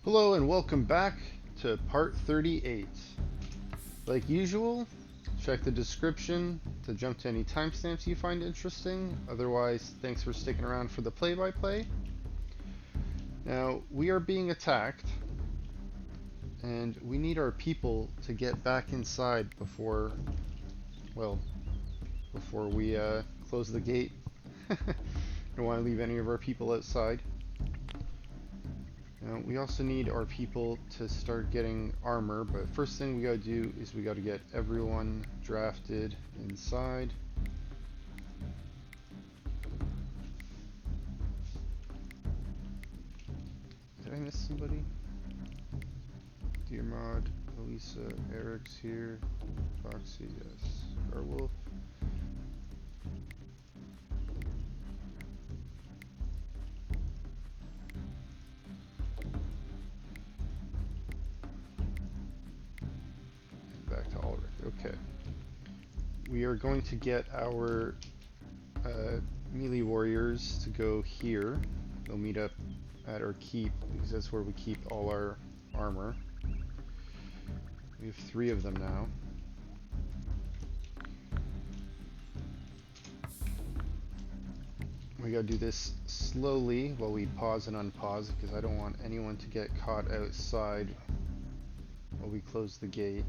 Hello and welcome back to part 38. Like usual, check the description to jump to any timestamps you find interesting. Otherwise, thanks for sticking around for the play-by-play. Now, we are being attacked, and we need our people to get back inside before we close the gate. Don't want to leave any of our people outside. Now, we also need our people to start getting armor, but first thing we gotta do is we gotta get everyone drafted inside. Did I miss somebody? Dear Mod, Elisa, Eric's here, Foxy, yes, Garwolf. Back to Ulrich. Okay. We are going to get our melee warriors to go here. They'll meet up at our keep because that's where we keep all our armor. We have 3 of them now. We gotta do this slowly while we pause and unpause because I don't want anyone to get caught outside while we close the gate.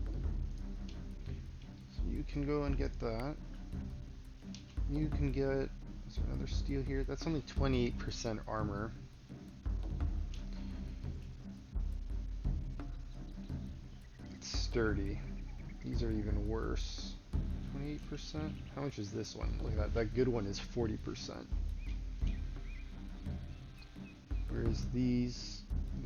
So you can go and get that. You can get... Is there another steel here? That's only 28% armor. It's sturdy. These are even worse. 28%? How much is this one? Look at that. That good one is 40%. Whereas these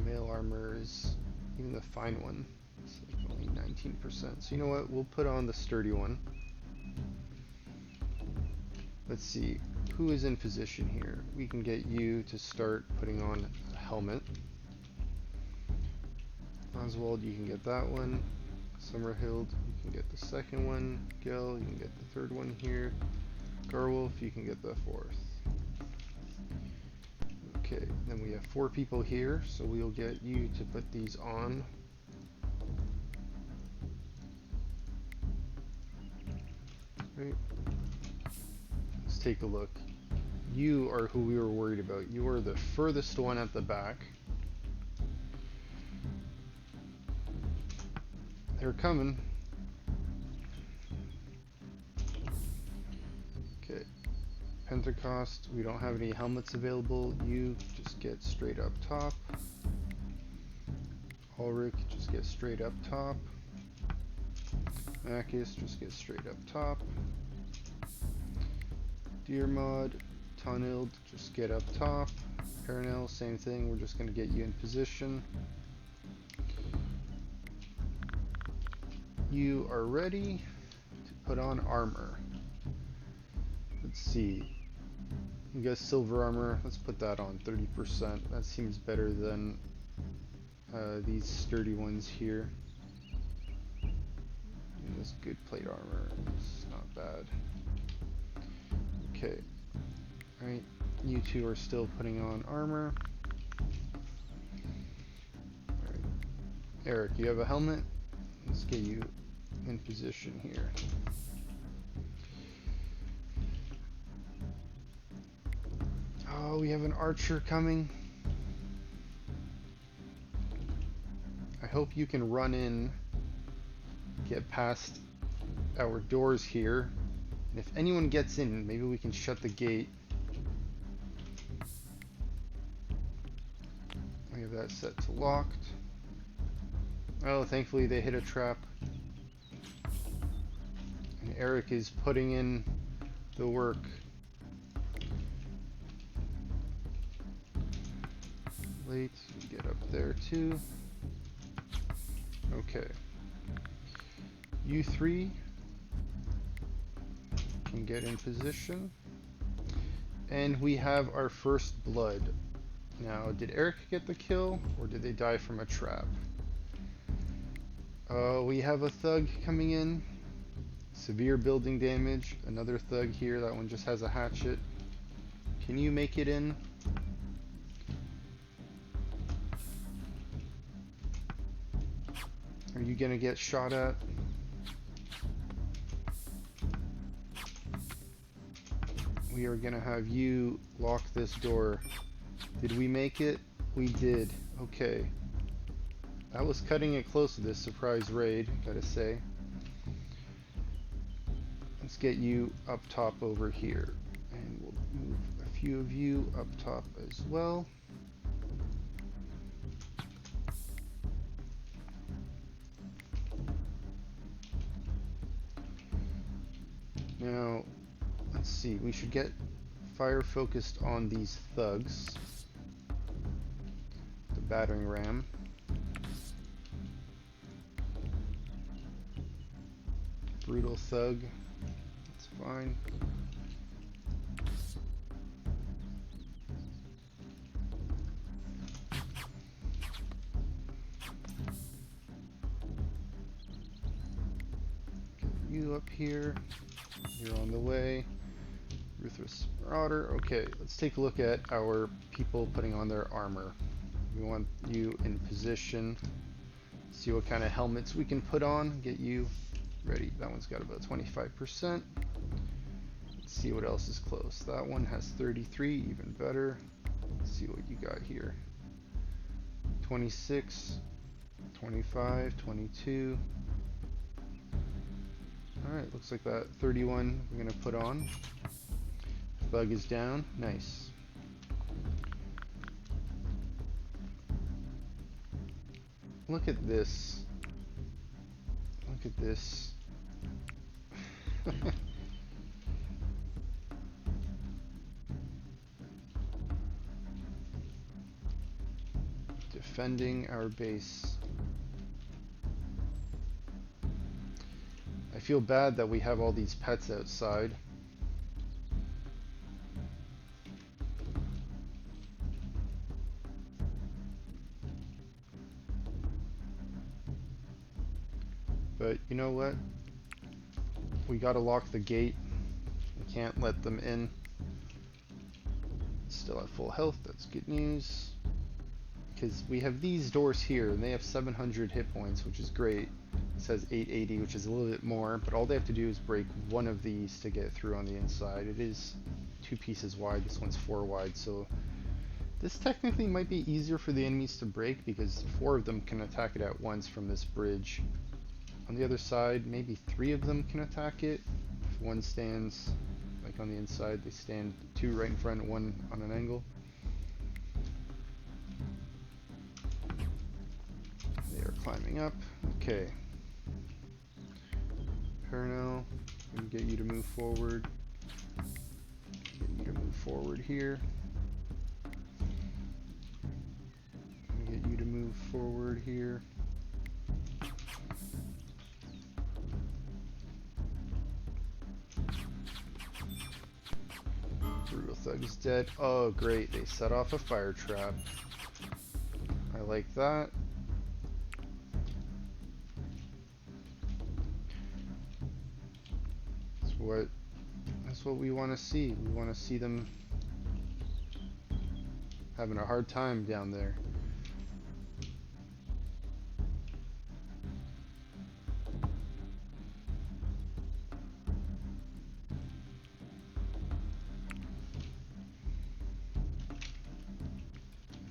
mail armor is even the fine one. It's like only 19%. So you know what? We'll put on the sturdy one. Let's see. Who is in position here? We can get you to start putting on a helmet. Oswald, you can get that one. Summerhild, you can get the second one. Gil, you can get the third one here. Garwolf, you can get the 4th. Okay, then we have 4 people here, so we'll get you to put these on. Right. Let's take a look. You are who we were worried about. You are the furthest one at the back. They're coming. Okay. Pentecost, we don't have any helmets available. You just get straight up top. Ulrich, just get straight up top. Makis, just get straight up top. Dear Mod, Tonild, just get up top. Pernell, same thing, we're just going to get you in position. You are ready to put on armor. Let's see. You got silver armor, let's put that on 30%. That seems better than these sturdy ones here. And this good plate armor is not bad. Okay. Alright, you 2 are still putting on armor. Alright. Eric, you have a helmet? Let's get you in position here. Oh, we have an archer coming. I hope you can run in, get past our doors here, and if anyone gets in, maybe we can shut the gate. We have that set to locked. Oh, thankfully they hit a trap. And Eric is putting in the work. Late, get up there too. Okay. You 3 can get in position. And we have our first blood. Now, did Eric get the kill, or did they die from a trap? We have a thug coming in. Severe building damage. Another thug here. That one just has a hatchet. Can you make it in? Are you gonna get shot at? We are gonna have you lock this door. Did we make it? We did. Okay. That was cutting it close to this surprise raid, gotta say. Let's get you up top over here. And we'll move a few of you up top as well. Now, let's see. We should get fire focused on these thugs. The battering ram. Brutal thug. That's fine. Get you up here. You're on the way. Ruthless Marauder. Okay, let's take a look at our people putting on their armor. We want you in position. See what kind of helmets we can put on. Get you ready. That one's got about 25%. Let's see what else is close. That one has 33, even better. Let's see what you got here. 26, 25, 22. Alright, looks like that 31 we're going to put on. Bug is down. Nice. Look at this. Look at this. Defending our base. I feel bad that we have all these pets outside. But you know what? We gotta lock the gate. We can't let them in. Still at full health, that's good news. Because we have these doors here, and they have 700 hit points, which is great. It says 880, which is a little bit more, but all they have to do is break one of these to get through on the inside. It is 2 pieces wide, this one's 4 wide, so this technically might be easier for the enemies to break because 4 of them can attack it at once from this bridge. On the other side, maybe 3 of them can attack it. If one stands, like on the inside, they stand 2 right in front, 1 on an angle. They are climbing up. Okay. Perno, I'm gonna get you to move forward. Get you to move forward here. Get you to move forward here. Brutal Thug is dead. Oh great, they set off a fire trap. I like that. That's what we want to see. We want to see them having a hard time down there.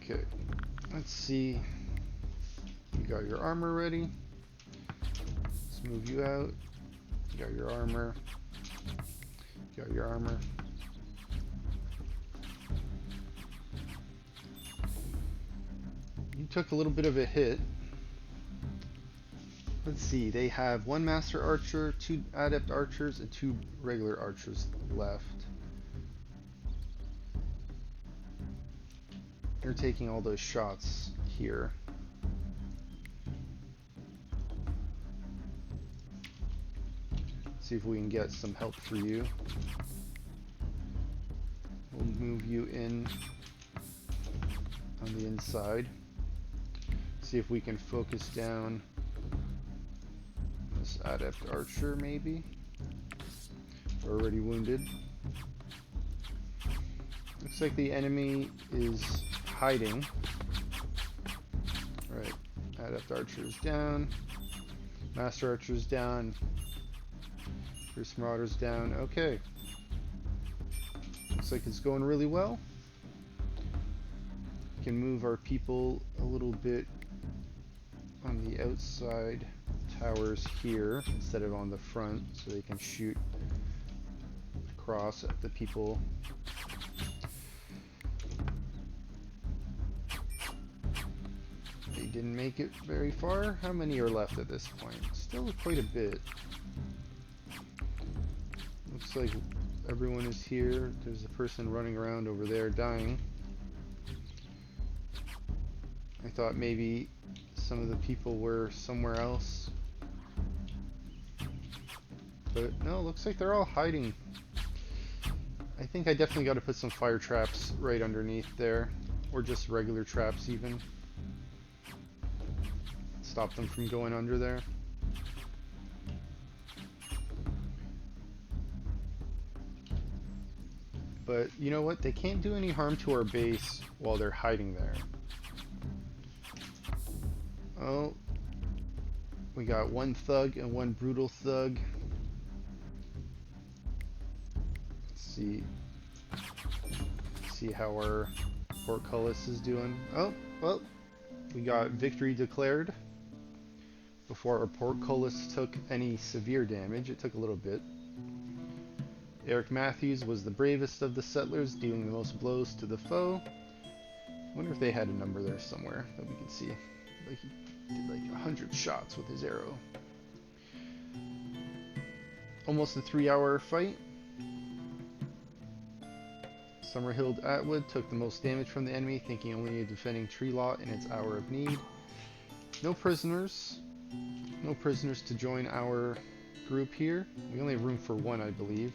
Okay, let's see. You got your armor ready. Let's move you out. You got your armor. You got your armor. You took a little bit of a hit. Let's see, they have 1 master archer, 2 adept archers, and 2 regular archers left. You're taking all those shots here. See if we can get some help for you. We'll move you in on the inside. See if we can focus down this adept archer maybe. Already wounded. Looks like the enemy is hiding. Alright, adept archer is down. Master Archer's down. First Marauder's down. Okay. Looks like it's going really well. We can move our people a little bit on the outside towers here instead of on the front so they can shoot across at the people. They didn't make it very far. How many are left at this point? Still quite a bit. Looks like everyone is here. There's a person running around over there dying. I thought maybe some of the people were somewhere else. But no, looks like they're all hiding. I think I definitely got to put some fire traps right underneath there. Or just regular traps even. Stop them from going under there. But you know what? They can't do any harm to our base while they're hiding there. Oh, we got one thug and one brutal thug. Let's see how our portcullis is doing. Oh, well, we got victory declared before our portcullis took any severe damage. It took a little bit. Eric Matthews was the bravest of the settlers, dealing the most blows to the foe. I wonder if they had a number there somewhere that we can see. Like he did like 100 shots with his arrow. Almost a 3-hour fight. Summerhild Atwood took the most damage from the enemy, thinking only of defending Treelaw in its hour of need. No prisoners. No prisoners to join our group here. We only have room for one, I believe,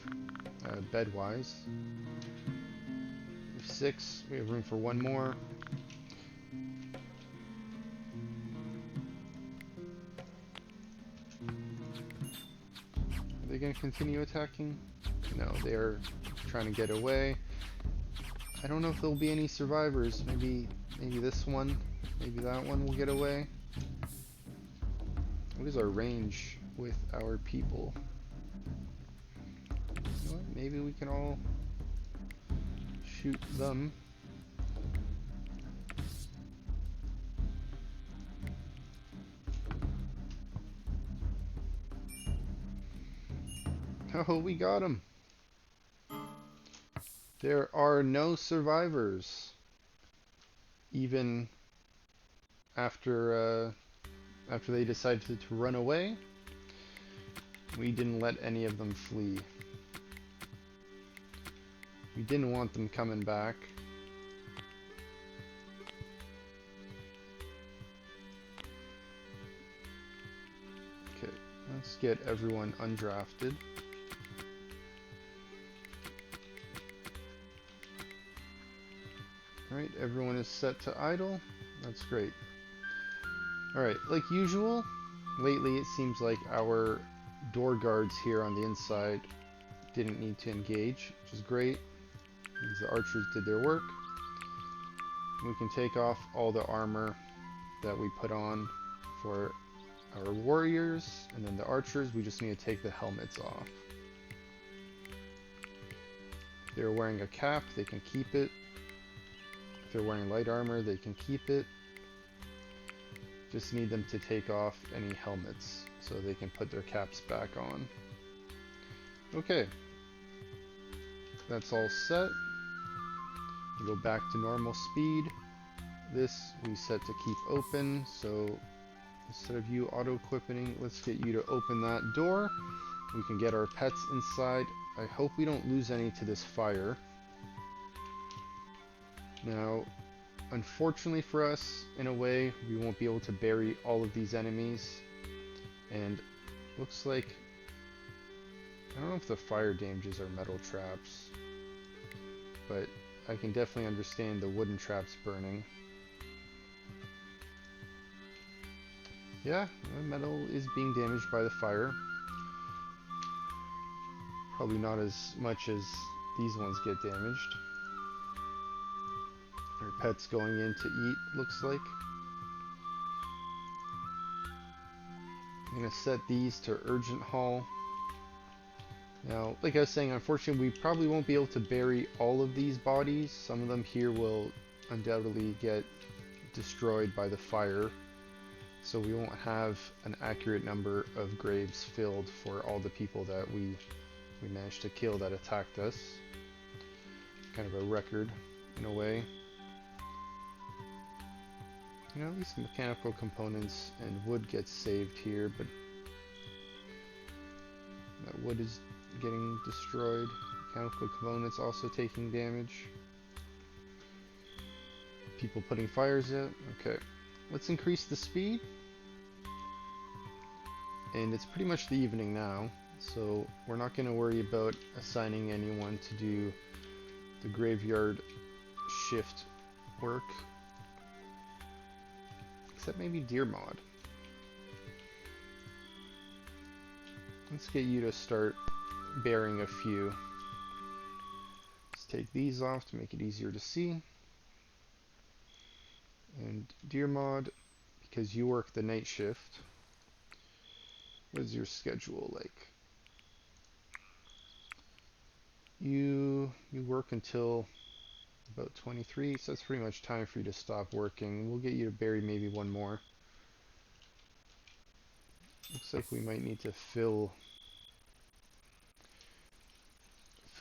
bed-wise. We have 6. We have room for one more. Are they going to continue attacking? No, they are trying to get away. I don't know if there'll be any survivors. Maybe this one, maybe that one will get away. What is our range with our people? You know what? Maybe we can all shoot them. Oh, we got him. There are no survivors, even after they decided to run away. We didn't let any of them flee. We didn't want them coming back. Okay, let's get everyone undrafted. Alright, everyone is set to idle. That's great. Alright, like usual, lately it seems like our door guards here on the inside didn't need to engage, which is great. Means the archers did their work. We can take off all the armor that we put on for our warriors, and then the archers, we just need to take the helmets off. If they're wearing a cap, they can keep it. If they're wearing light armor, they can keep it. Just need them to take off any helmets so they can put their caps back on. Okay. That's all set. We go back to normal speed. This we set to keep open, so instead of you auto-equipping, let's get you to open that door. We can get our pets inside. I hope we don't lose any to this fire. Now, unfortunately for us, in a way, we won't be able to bury all of these enemies. And looks like, I don't know if the fire damages are metal traps, but I can definitely understand the wooden traps burning. Yeah, metal is being damaged by the fire. Probably not as much as these ones get damaged. Our pet's going in to eat, looks like. I'm going to set these to urgent haul. Now, like I was saying, unfortunately, we probably won't be able to bury all of these bodies. Some of them here will undoubtedly get destroyed by the fire, so we won't have an accurate number of graves filled for all the people that we managed to kill that attacked us. Kind of a record, in a way. You know, at least mechanical components and wood gets saved here, but that wood is getting destroyed. Mechanical components also taking damage. People putting fires out. Okay, let's increase the speed. And it's pretty much the evening now, so we're not going to worry about assigning anyone to do the graveyard shift work. Except maybe Deer Mod. Let's get you to start bearing a few. Let's take these off to make it easier to see. And Deer Mod, because you work the night shift, what is your schedule like? You work until about 23, so that's pretty much time for you to stop working. We'll get you to bury maybe one more. Looks like we might need to fill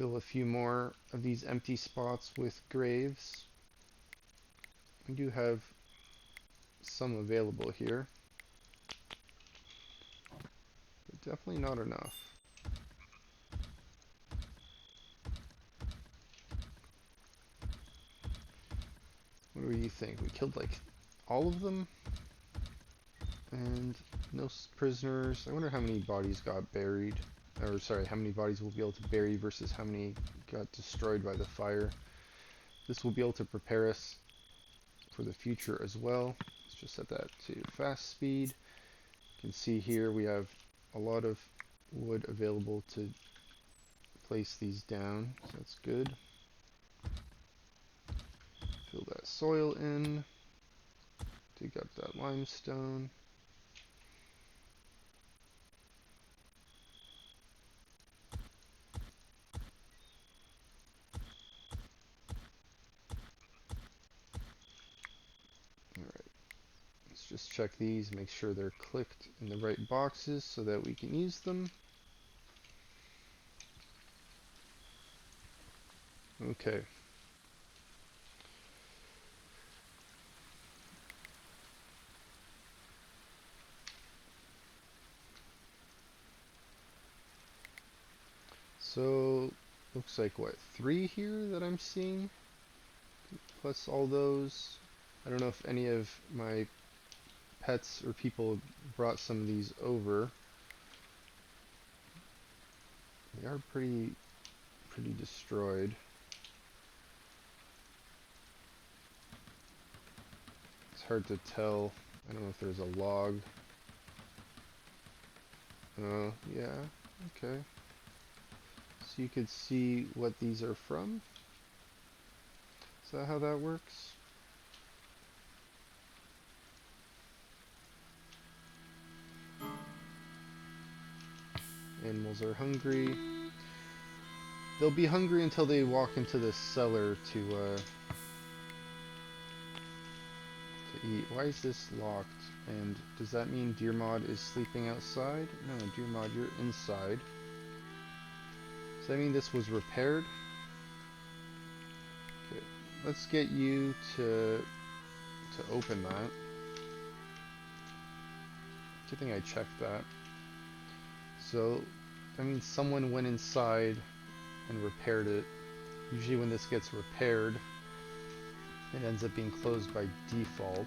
a few more of these empty spots with graves. We do have some available here, but definitely not enough. What do you think? We killed like all of them? And no prisoners. I wonder how many bodies got buried. Or sorry, how many bodies we'll be able to bury versus how many got destroyed by the fire. This will be able to prepare us for the future as well. Let's just set that to fast speed. You can see here we have a lot of wood available to place these down, so that's good. Fill that soil in. Dig up that limestone. Just check these, make sure they're clicked in the right boxes so that we can use them. Okay. So, looks like what, 3 here that I'm seeing? Plus all those. I don't know if any of my pets or people brought some of these over. They are pretty destroyed. It's hard to tell. I don't know if there's a log. Oh, yeah, okay. So you could see what these are from. Is that how that works? Animals are hungry. They'll be hungry until they walk into the cellar to eat. Why is this locked? And does that mean Deer Mod is sleeping outside? No, Deer Mod, you're inside. Does that mean this was repaired? Okay, let's get you to open that. Good thing I checked that. So, that means someone went inside and repaired it. Usually when this gets repaired, it ends up being closed by default.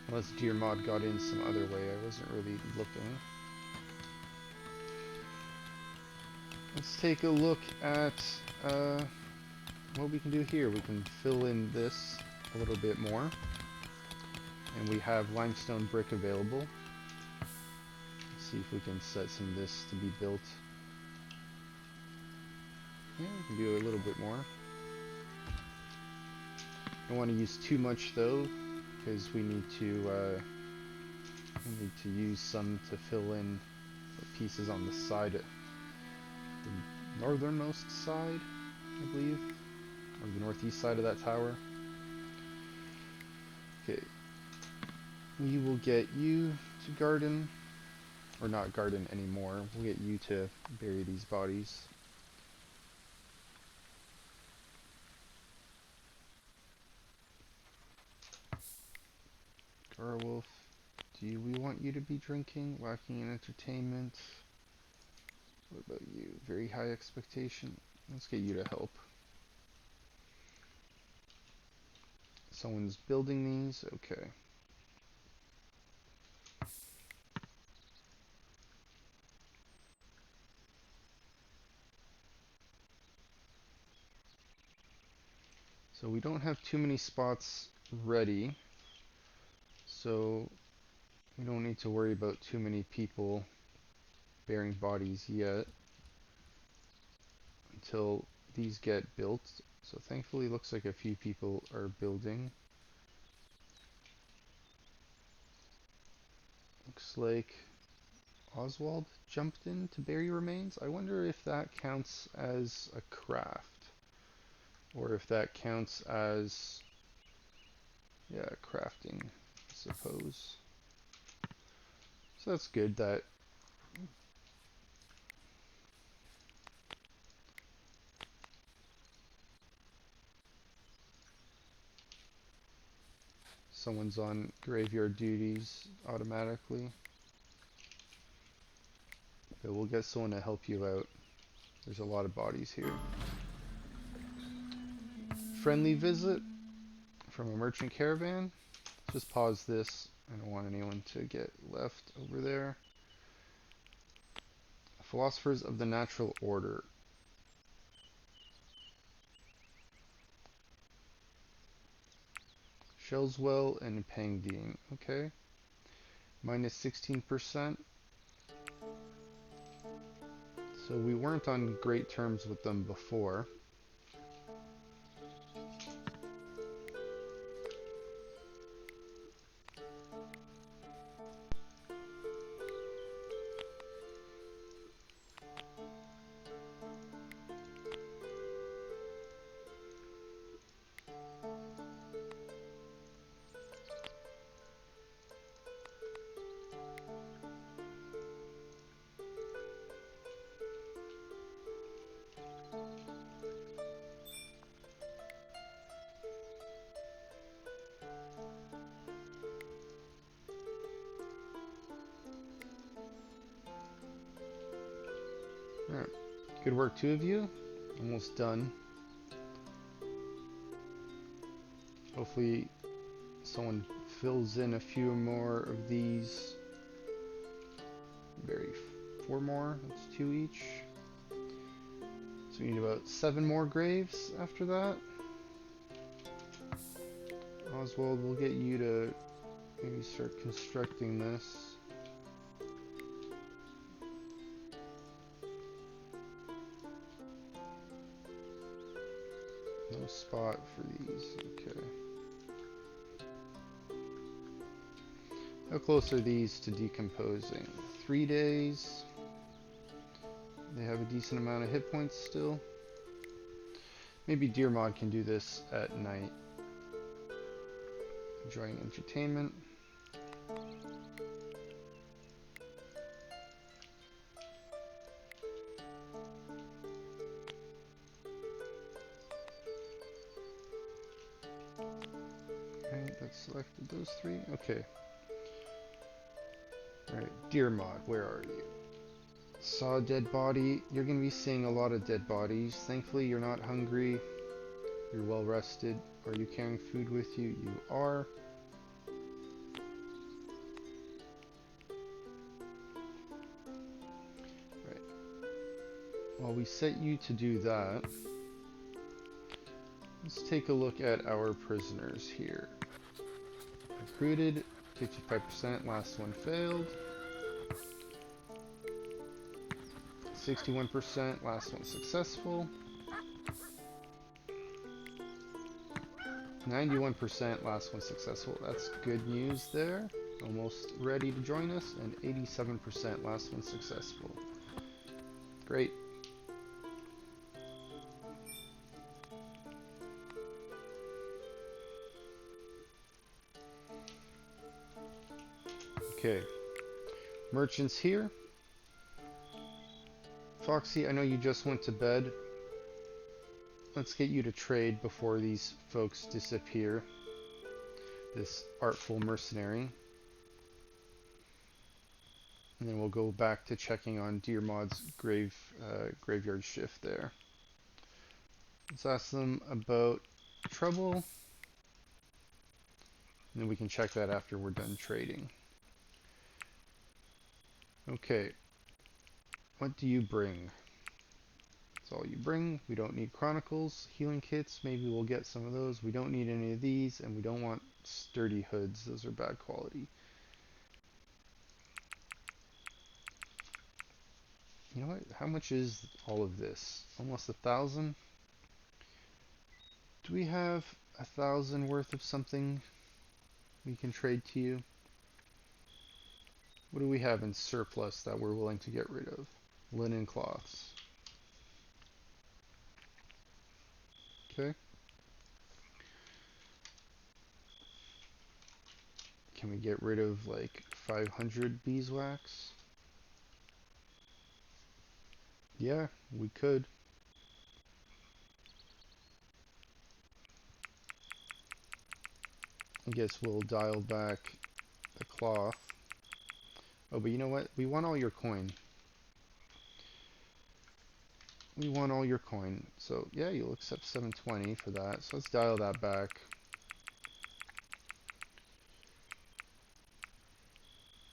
Unless Deer Mod got in some other way, I wasn't really looking. Let's take a look at what we can do here. We can fill in this a little bit more. And we have limestone brick available. Let's see if we can set some of this to be built. Yeah, we can do a little bit more. Don't want to use too much though, because we need to We need to use some to fill in the pieces on the side, the northernmost side, I believe, or the northeast side of that tower. Okay, we will get you to garden, or not garden anymore. We'll get you to bury these bodies. Garwolf, do we want you to be drinking, lacking in entertainment? What about you? Very high expectation. Let's get you to help. Someone's building these. Okay. So we don't have too many spots ready. So we don't need to worry about too many people burying bodies yet until these get built. So thankfully, looks like a few people are building. Looks like Oswald jumped in to bury remains. I wonder if that counts as a craft, or if that counts as, yeah, crafting, I suppose. So that's good that someone's on graveyard duties automatically. But we'll get someone to help you out. There's a lot of bodies here. Friendly visit from a merchant caravan. Just pause this. I don't want anyone to get left over there. Philosophers of the Natural Order. Shellswell and Pangdean. Okay. Minus 16%. So we weren't on great terms with them before. Alright, good work, two of you. Almost done. Hopefully someone fills in a few more of these. Bury 4 more, that's 2 each. So we need about 7 more graves after that. Oswald, we'll get you to maybe start constructing this. No spot for these, okay. How close are these to decomposing? 3 days. They have a decent amount of hit points still. Maybe Deer Mod can do this at night. Enjoying entertainment. Okay, that's selected those 3. Okay. Alright, Deer Mod, where are you? Saw a dead body. You're going to be seeing a lot of dead bodies. Thankfully, you're not hungry. You're well rested. Are you carrying food with you? You are. Right. While we set you to do that, let's take a look at our prisoners here. Recruited, 55%, last one failed. 61%, last one successful. 91%, last one successful. That's good news there. almost ready to join us, and 87%, last one successful. Great. Okay, merchants here. Foxy, I know you just went to bed. Let's get you to trade before these folks disappear. This artful mercenary. And then we'll go back to checking on Dearmod's graveyard shift there. Let's ask them about trouble. And then we can check that after we're done trading. Okay. What do you bring? That's all you bring. We don't need chronicles. Healing kits, maybe we'll get some of those. We don't need any of these, and we don't want sturdy hoods. Those are bad quality. You know what? How much is all of this? Almost 1,000? Do we have 1,000 worth of something we can trade to you? What do we have in surplus that we're willing to get rid of? Linen cloths. Okay. Can we get rid of like 500 beeswax? Yeah, we could. I guess we'll dial back the cloth. Oh, but you know what? We want all your coin. We want all your coin. So, yeah, you'll accept 720 for that. So let's dial that back.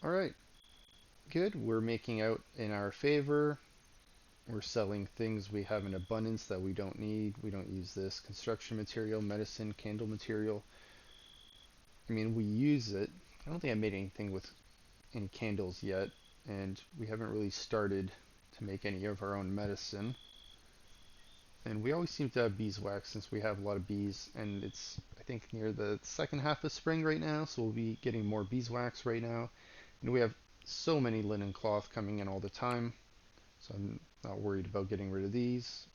Alright. Good. We're making out in our favor. We're selling things we have in abundance that we don't need. We don't use this. Construction material, medicine, candle material. I mean, we use it. I don't think I made anything with any candles yet. And we haven't really started to make any of our own medicine. And we always seem to have beeswax since we have a lot of bees, and it's, I think, near the second half of spring right now, so we'll be getting more beeswax right now. And we have so many linen cloth coming in all the time, so I'm not worried about getting rid of these.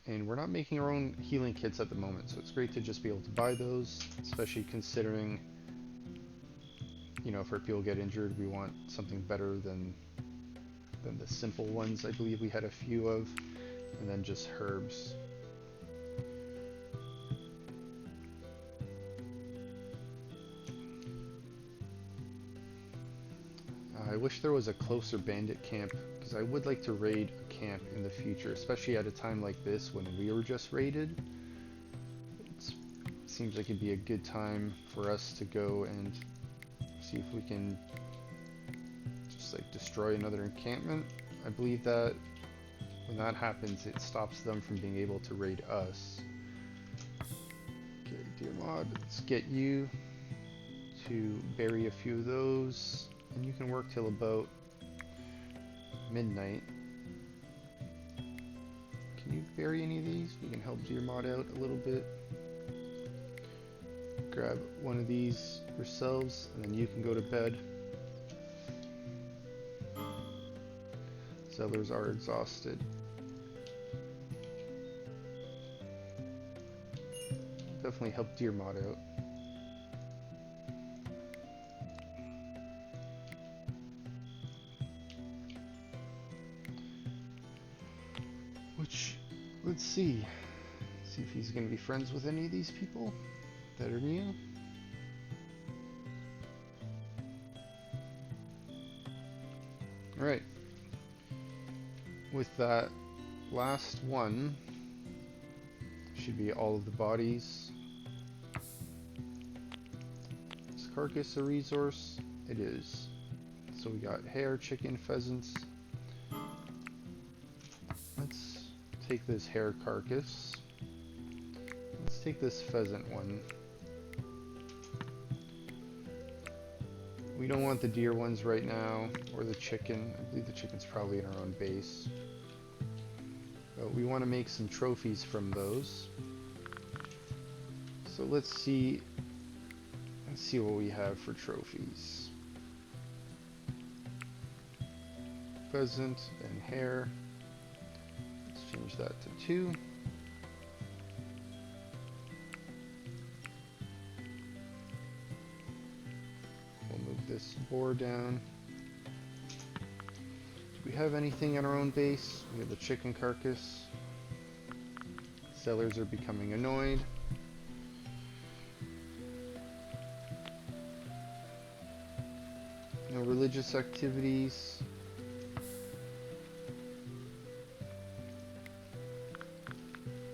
And we're not making our own healing kits at the moment, so it's great to just be able to buy those, especially considering, you know, if our people get injured, we want something better than the simple ones I believe we had a few of, and then just herbs. I wish there was a closer bandit camp, because I would like to raid a camp in the future, especially at a time like this when we were just raided. It seems like it'd be a good time for us to go and see if we can just like destroy another encampment. I believe that when that happens, it stops them from being able to raid us. Okay, Dearmod, let's get you to bury a few of those, and you can work till about midnight. Can you bury any of these? We can help Dearmod out a little bit. Grab one of these yourselves, and then you can go to bed. Settlers are exhausted. Definitely help Dearmod out. Which, let's see. See if he's going to be friends with any of these people that are new. Alright. With that last one, should be all of the bodies. Is carcass a resource? It is. So we got hare, chicken, pheasants. Let's take this hare carcass. Let's take this pheasant one. We don't want the deer ones right now, or the chicken. I believe the chicken's probably in our own base. But we want to make some trophies from those. So let's see Let's see what we have for trophies. Pheasant and hare. Let's change that to 2. We'll move this boar down. Do we have anything on our own base? We have a chicken carcass. Sellers are becoming annoyed. No religious activities.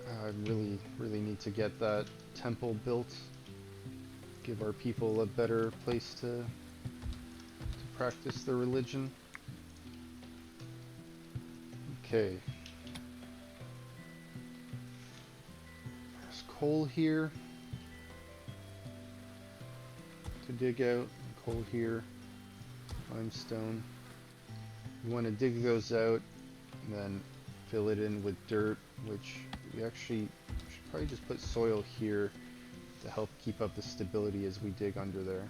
I really need to get that temple built. Give our people a better place to practice their religion. Okay. There's coal here to dig out, and coal here, limestone. We want to dig those out and then fill it in with dirt, which we actually should probably just put soil here to help keep up the stability as we dig under there.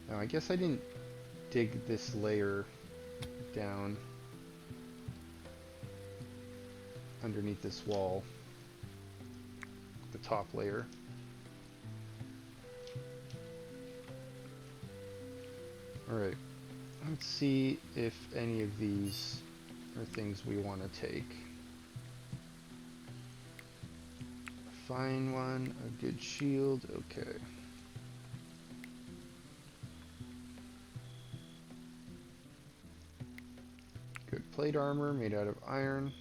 Now I guess I didn't dig this layer down underneath this wall, the top layer. Alright, let's see if any of these are things we want to take. Fine one, a good shield, okay. Good plate armor made out of iron.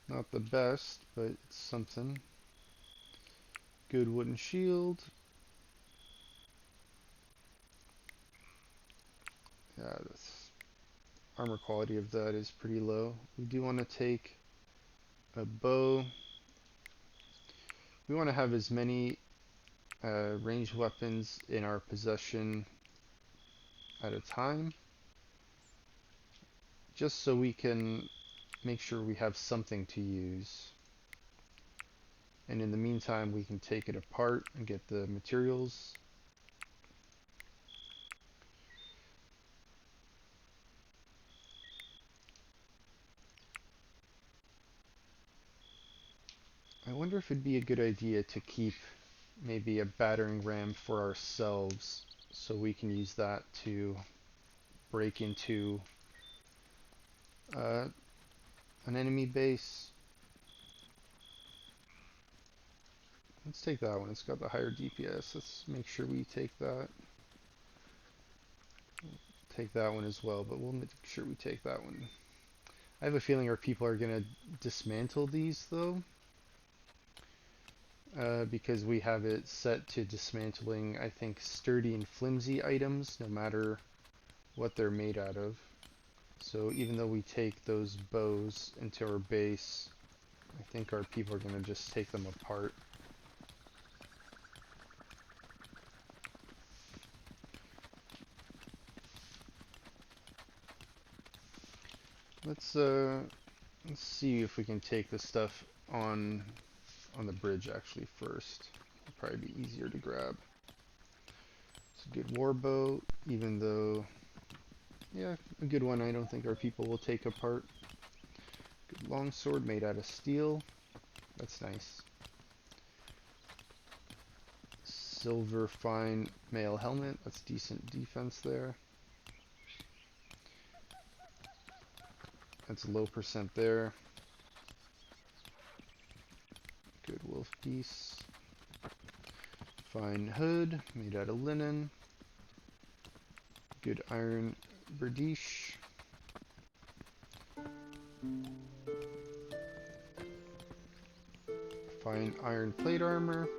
Not the best, but it's something. Good wooden shield. Yeah, the armor quality of that is pretty low. We do want to take a bow. We want to have as many ranged weapons in our possession at a time, just so we can make sure we have something to use. And in the meantime, we can take it apart and get the materials. I wonder if it'd be a good idea to keep maybe a battering ram for ourselves, so we can use that to break into an enemy base. Let's take that one. It's got the higher DPS. Let's make sure we take that. Take that one as well, but we'll make sure we take that one. I have a feeling our people are going to dismantle these, though. Because we have it set to dismantling, I think, sturdy and flimsy items, no matter what they're made out of. So even though we take those bows into our base, I think our people are going to just take them apart. Let's see if we can take the stuff on the bridge actually first. It'll probably be easier to grab. It's a good war bow, even though, yeah, a good one I don't think our people will take apart. Good longsword made out of steel. That's nice. Silver fine mail helmet. That's decent defense there. That's low percent there. Good wolf piece. Fine hood made out of linen. Good iron berdiche. Fine iron plate armor.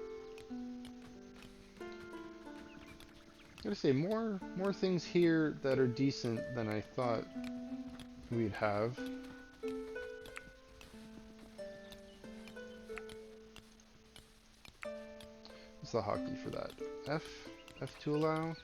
Gotta say, more things here that are decent than I thought we'd have. What's the hotkey for that? F? F to allow?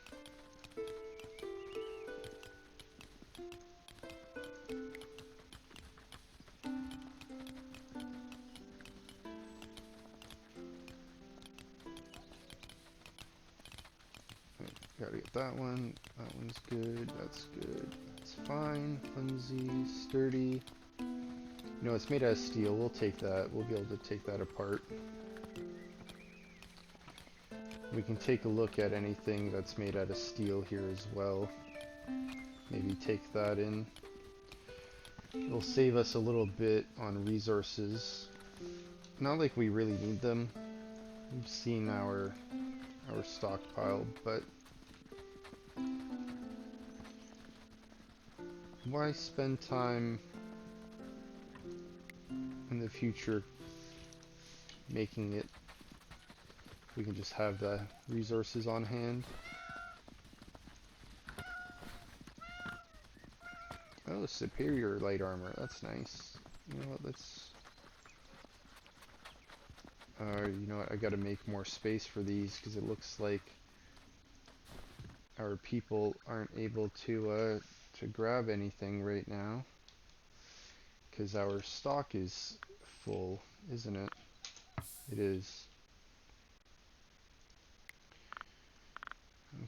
Gotta get that one. That one's good. That's good. That's fine. Flimsy, sturdy. You know, it's made out of steel. We'll take that. We'll be able to take that apart. We can take a look at anything that's made out of steel here as well. Maybe take that in. It'll save us a little bit on resources. Not like we really need them. We've seen our stockpile, but why spend time in the future making it? We can just have the resources on hand. Oh, superior light armor. That's nice. You know what? Let's. You know what? I gotta make more space for these because it looks like our people aren't able to grab anything right now because our stock is full, isn't it? It is.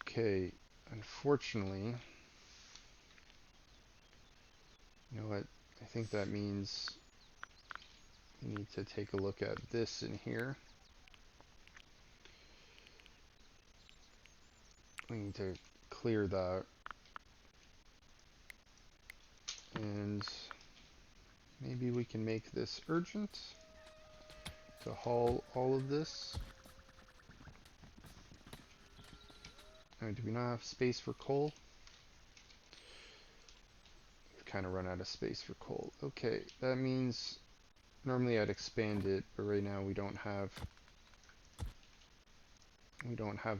Okay. Unfortunately, you know what? I think that means we need to take a look at this in here. We need to clear that. And maybe we can make this urgent to haul all of this. Do we not have space for coal? We've kind of run out of space for coal. Okay, that means normally I'd expand it, but right now we don't have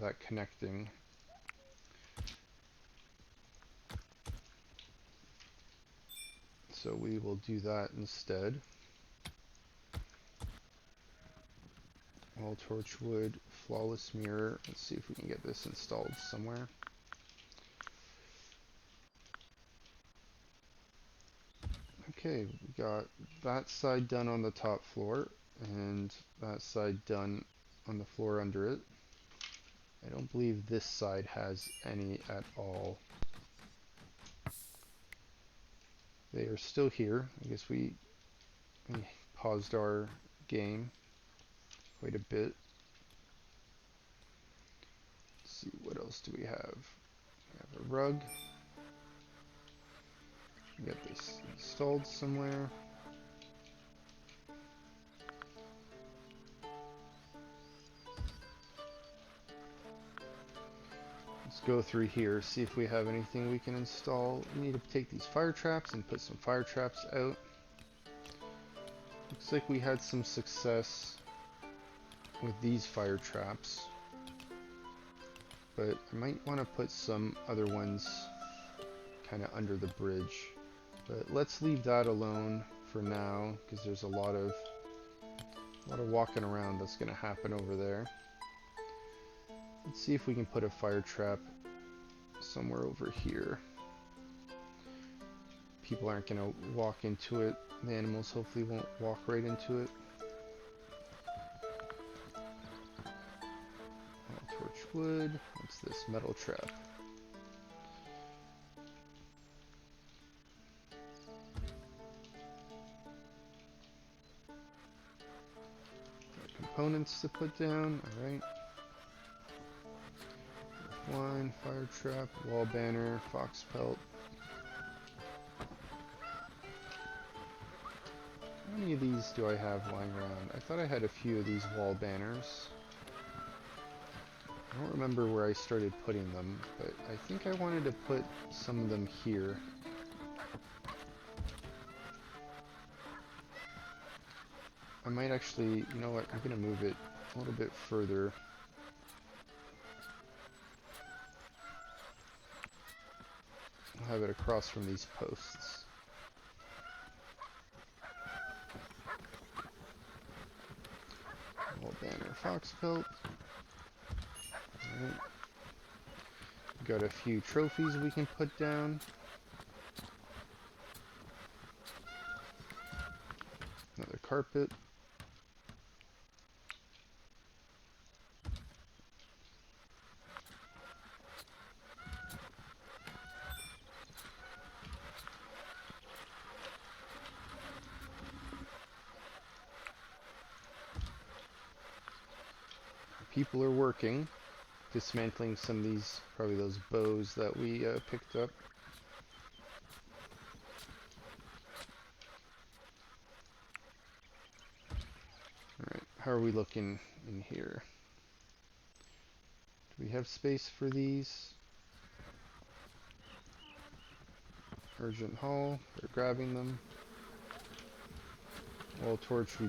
that connecting. So we will do that instead. All torchwood, flawless mirror. Let's see if we can get this installed somewhere. Okay, we got that side done on the top floor and that side done on the floor under it. I don't believe this side has any at all. They are still here. I guess we paused our game quite a bit. Let's see, what else do we have? We have a rug. We got this installed somewhere. Let's go through here, see if we have anything we can install. We need to take these fire traps and put some fire traps out. Looks like we had some success with these fire traps, but I might want to put some other ones kind of under the bridge. But let's leave that alone for now because there's a lot of walking around that's going to happen over there. Let's see if we can put a fire trap somewhere over here. People aren't going to walk into it. The animals hopefully won't walk right into it. Torch wood. What's this? Metal trap. Components to put down. Alright. Wine, fire trap, wall banner, fox pelt. How many of these do I have lying around? I thought I had a few of these wall banners. I don't remember where I started putting them, but I think I wanted to put some of them here. I might actually, you know what, I'm going to move it a little bit further. I'll have it across from these posts. Wall banner, fox pelt. Alright. Got a few trophies we can put down. Another carpet. people are working, dismantling some of these, probably those bows that we picked up. Alright, how are we looking in here? Do we have space for these? Urgent haul, they're grabbing them. Well, torch we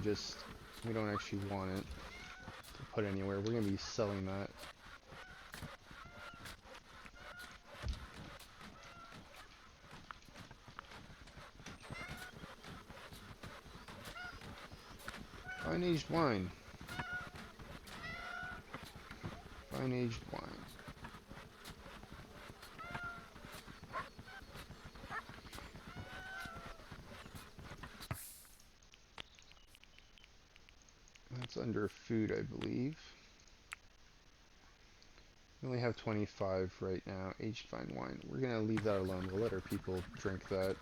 don't actually want it to put anywhere. We're going to be selling that. Fine aged wine. Fine aged wine. That's under food, I believe. We only have 25 right now. Aged fine wine. We're going to leave that alone. We'll let our people drink that.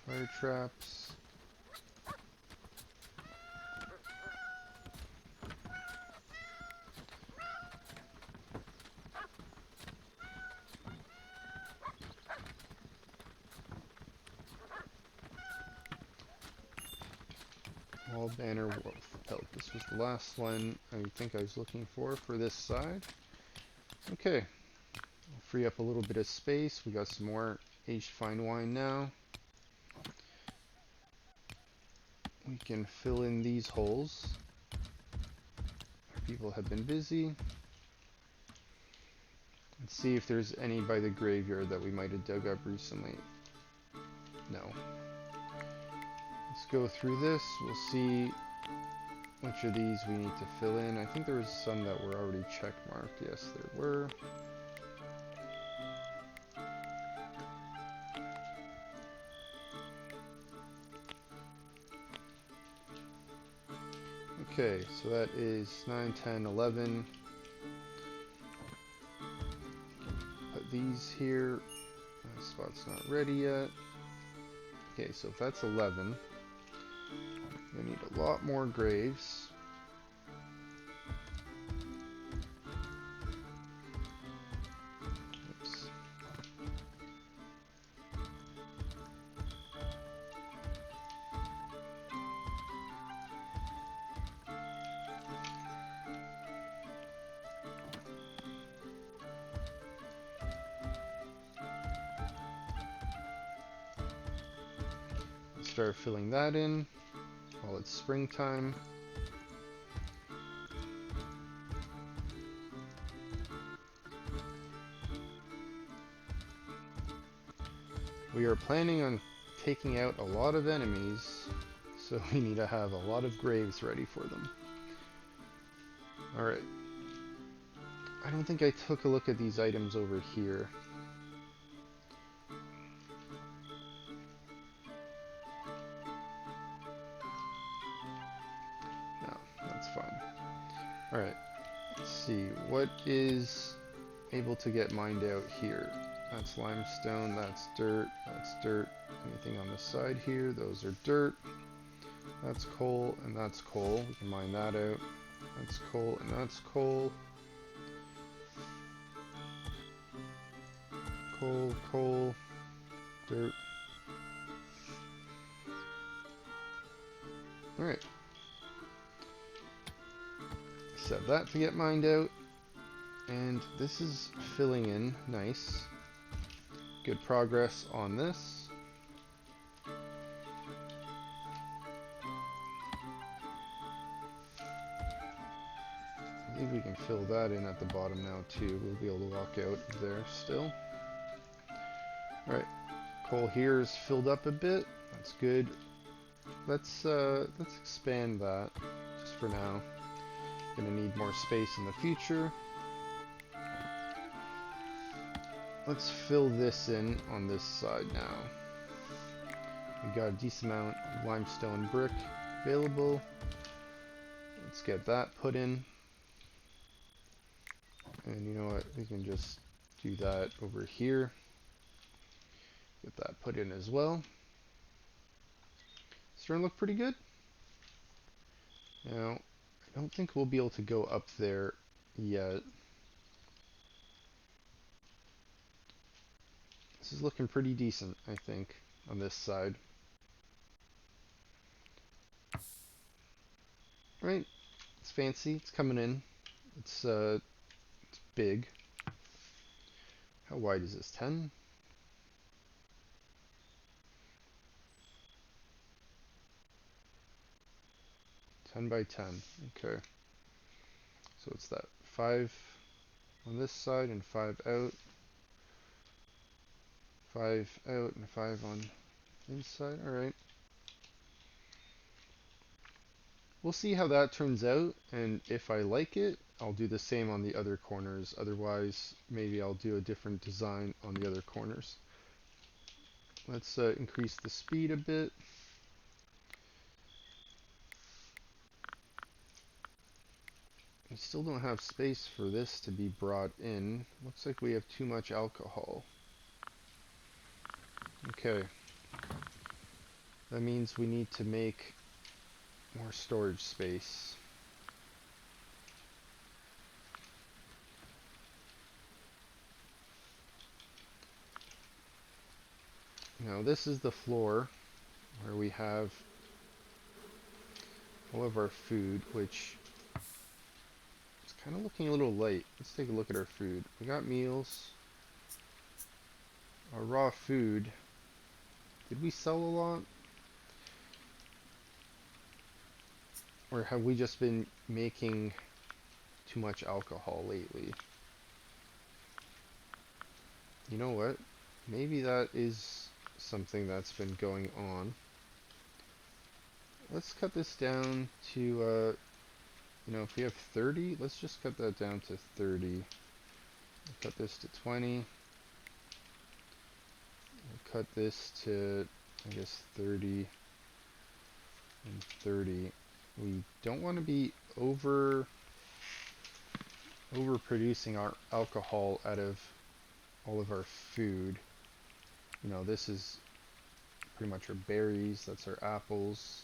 Fire traps. Wall banner wolf pelt. This was the last one I think I was looking for this side. Okay. I'll free up a little bit of space. We got some more aged fine wine now. We can fill in these holes. People have been busy. Let's see if there's any by the graveyard that we might have dug up recently. No. Let's go through this. We'll see which of these we need to fill in. I think there was some that were already check marked. Yes, there were. Okay, so that is 9, 10, 11. Put these here. That spot's not ready yet. Okay, so if that's 11, we need a lot more graves. Oops. Start filling that in while it's springtime. We are planning on taking out a lot of enemies, so we need to have a lot of graves ready for them. Alright. I don't think I took a look at these items over here. Alright, let's see, what is able to get mined out here? That's limestone, that's dirt. Anything on the side here, those are dirt. That's coal, and that's coal. We can mine that out. That's coal, and that's coal. Coal, dirt. Alright. Set that to get mined out, and this is filling in nice. Good progress on this. I think we can fill that in at the bottom now too. We'll be able to walk out of there still. Alright, coal here is filled up a bit. That's good. Let's expand that just for now. Gonna need more space in the future. Let's fill this in on this side now. We got a decent amount of limestone brick available. Let's get that put in. And you know what? We can just do that over here. Get that put in as well. Starting to look pretty good. Now, I don't think we'll be able to go up there yet. This is looking pretty decent, I think, on this side. Right, it's fancy, it's coming in. It's big. How wide is this? 10? 10 by 10. Okay. So it's that 5 on this side and 5 out. 5 out and 5 on inside. Alright. We'll see how that turns out, and if I like it, I'll do the same on the other corners. Otherwise, maybe I'll do a different design on the other corners. Let's increase the speed a bit. We still don't have space for this to be brought in. Looks like we have too much alcohol. Okay. That means we need to make more storage space. Now this is the floor where we have all of our food, which is kind of looking a little light. Let's take a look at our food. We got meals. Our raw food. Did we sell a lot? Or have we just been making too much alcohol lately? You know what? Maybe that is something that's been going on. Let's cut this down to, you know, if we have 30, let's just cut that down to 30. We'll cut this to 20. We'll cut this to, I guess, 30 and 30. We don't want to be overproducing our alcohol out of all of our food. You know, this is pretty much our berries, that's our apples.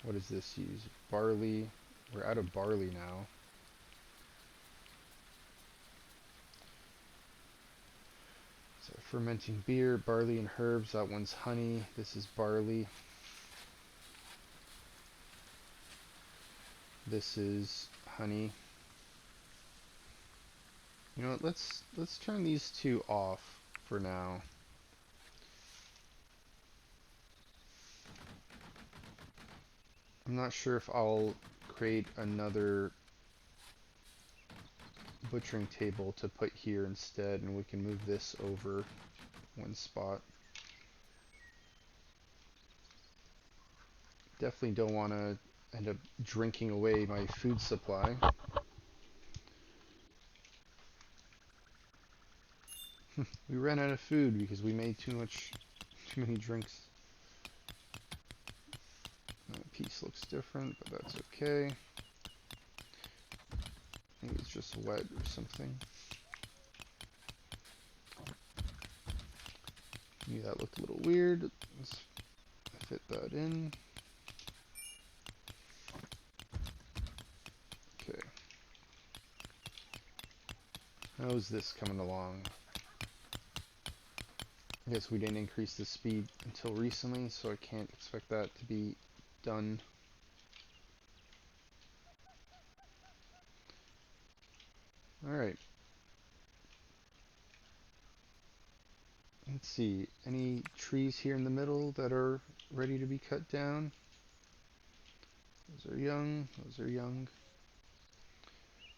What does this use? Barley. We're out of barley now. So fermenting beer, barley and herbs, that one's honey, this is barley. This is honey. You know what, let's turn these two off for now. I'm not sure if I'll create another butchering table to put here instead, and we can move this over one spot. Definitely don't want to end up drinking away my food supply. We ran out of food because we made too many drinks. That piece looks different, but that's okay. Maybe it's just wet or something. Maybe that looked a little weird. Let's fit that in. Okay. How's this coming along? I guess we didn't increase the speed until recently, so I can't expect that to be done. Alright. Let's see, any trees here in the middle that are ready to be cut down? Those are young, those are young.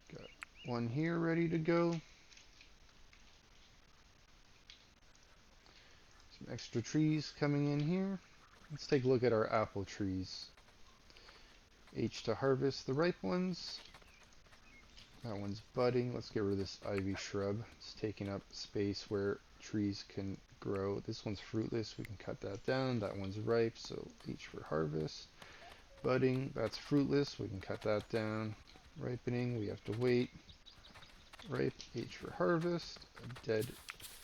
Got one here ready to go. Some extra trees coming in here. Let's take a look at our apple trees. H to harvest the ripe ones. That one's budding. Let's get rid of this ivy shrub. It's taking up space where trees can grow. This one's fruitless. We can cut that down. That one's ripe, so H for harvest. Budding, that's fruitless. We can cut that down. Ripening, we have to wait. Ripe, H for harvest. A dead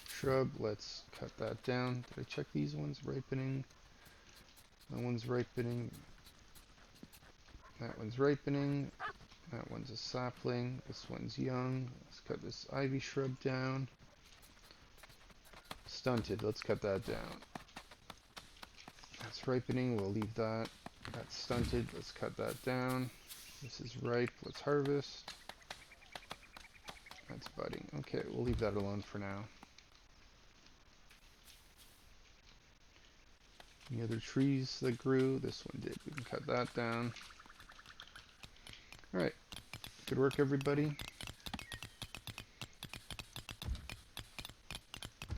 shrub, let's cut that down. Did I check these ones? Ripening. That one's ripening. That one's ripening. That one's a sapling. This one's young. Let's cut this ivy shrub down. Stunted. Let's cut that down. That's ripening. We'll leave that. That's stunted. Let's cut that down. This is ripe. Let's harvest. That's budding. Okay, we'll leave that alone for now. Any other trees that grew? This one did. We can cut that down. Alright. Good work, everybody.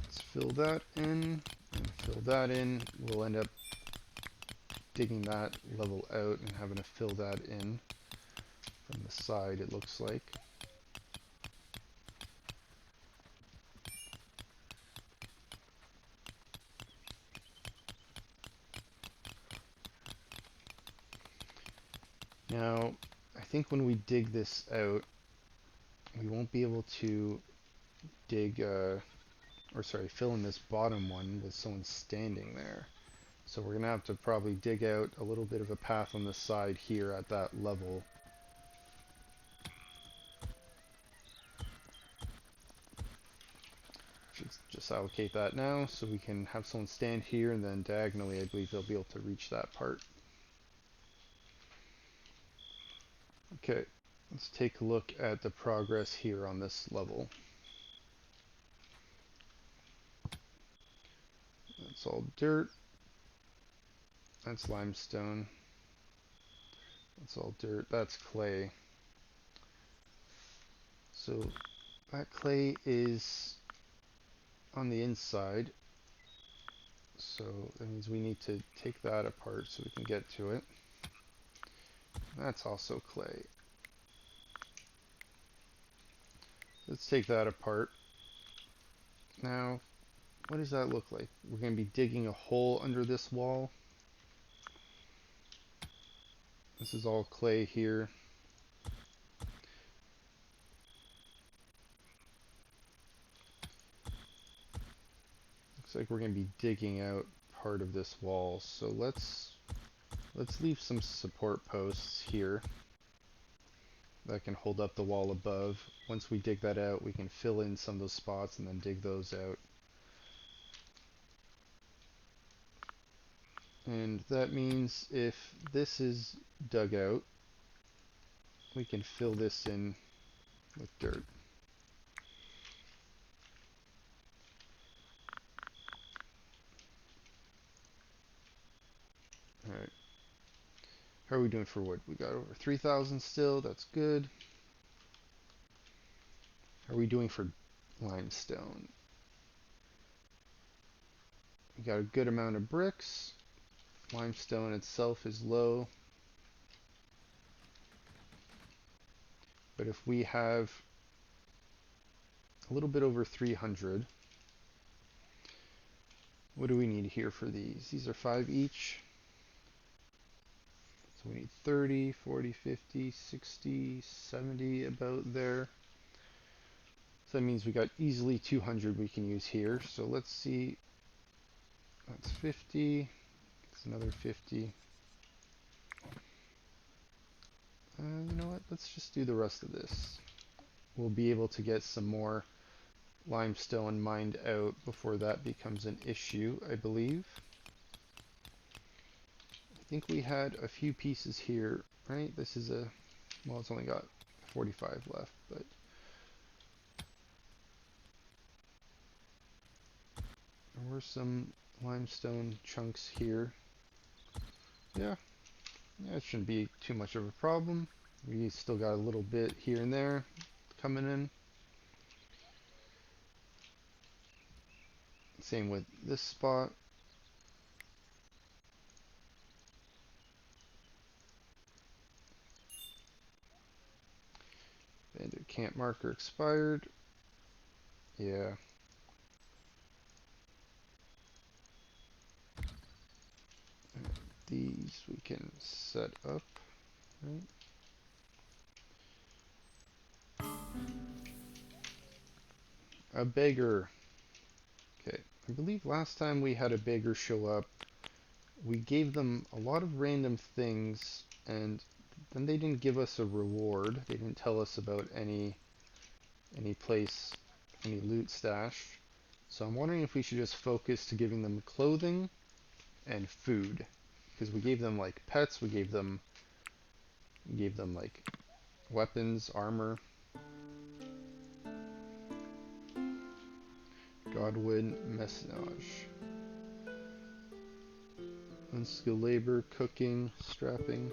Let's fill that in. And fill that in. We'll end up digging that level out and having to fill that in from the side, it looks like. Now, I think when we dig this out, we won't be able to dig, fill in this bottom one with someone standing there. So we're going to have to probably dig out a little bit of a path on the side here at that level. Should just allocate that now so we can have someone stand here, and then diagonally I believe they'll be able to reach that part. Okay, let's take a look at the progress here on this level. That's all dirt. That's limestone. That's all dirt. That's clay. So that clay is on the inside. So that means we need to take that apart so we can get to it. That's also clay. Let's take that apart. Now, what does that look like? We're going to be digging a hole under this wall. This is all clay here. Looks like we're going to be digging out part of this wall. So let's leave some support posts here that can hold up the wall above. Once we dig that out, we can fill in some of those spots and then dig those out. And that means if this is dug out, we can fill this in with dirt. Alright. How are we doing for wood? We got over 3,000 still, that's good. How are we doing for limestone? We got a good amount of bricks. Limestone itself is low. But if we have a little bit over 300, what do we need here for these? These are 5 each. So we need 30, 40, 50, 60, 70 about there. So that means we got easily 200 we can use here. So let's see. That's 50. That's another 50. You know what? Let's just do the rest of this. We'll be able to get some more limestone mined out before that becomes an issue, I believe. I think we had a few pieces here, right? This is a, well, it's only got 45 left, but there were some limestone chunks here. Yeah, it shouldn't be too much of a problem. We still got a little bit here and there coming in. Same with this spot. Bandit camp marker expired. Yeah. These we can set up, right? A beggar. Okay, I believe last time we had a beggar show up, we gave them a lot of random things, and then they didn't give us a reward. They didn't tell us about any place, any loot stash. So I'm wondering if we should just focus to giving them clothing and food, because we gave them like pets, we gave them like weapons, armor, Godwood, mesnage, unskilled labor, cooking, strapping,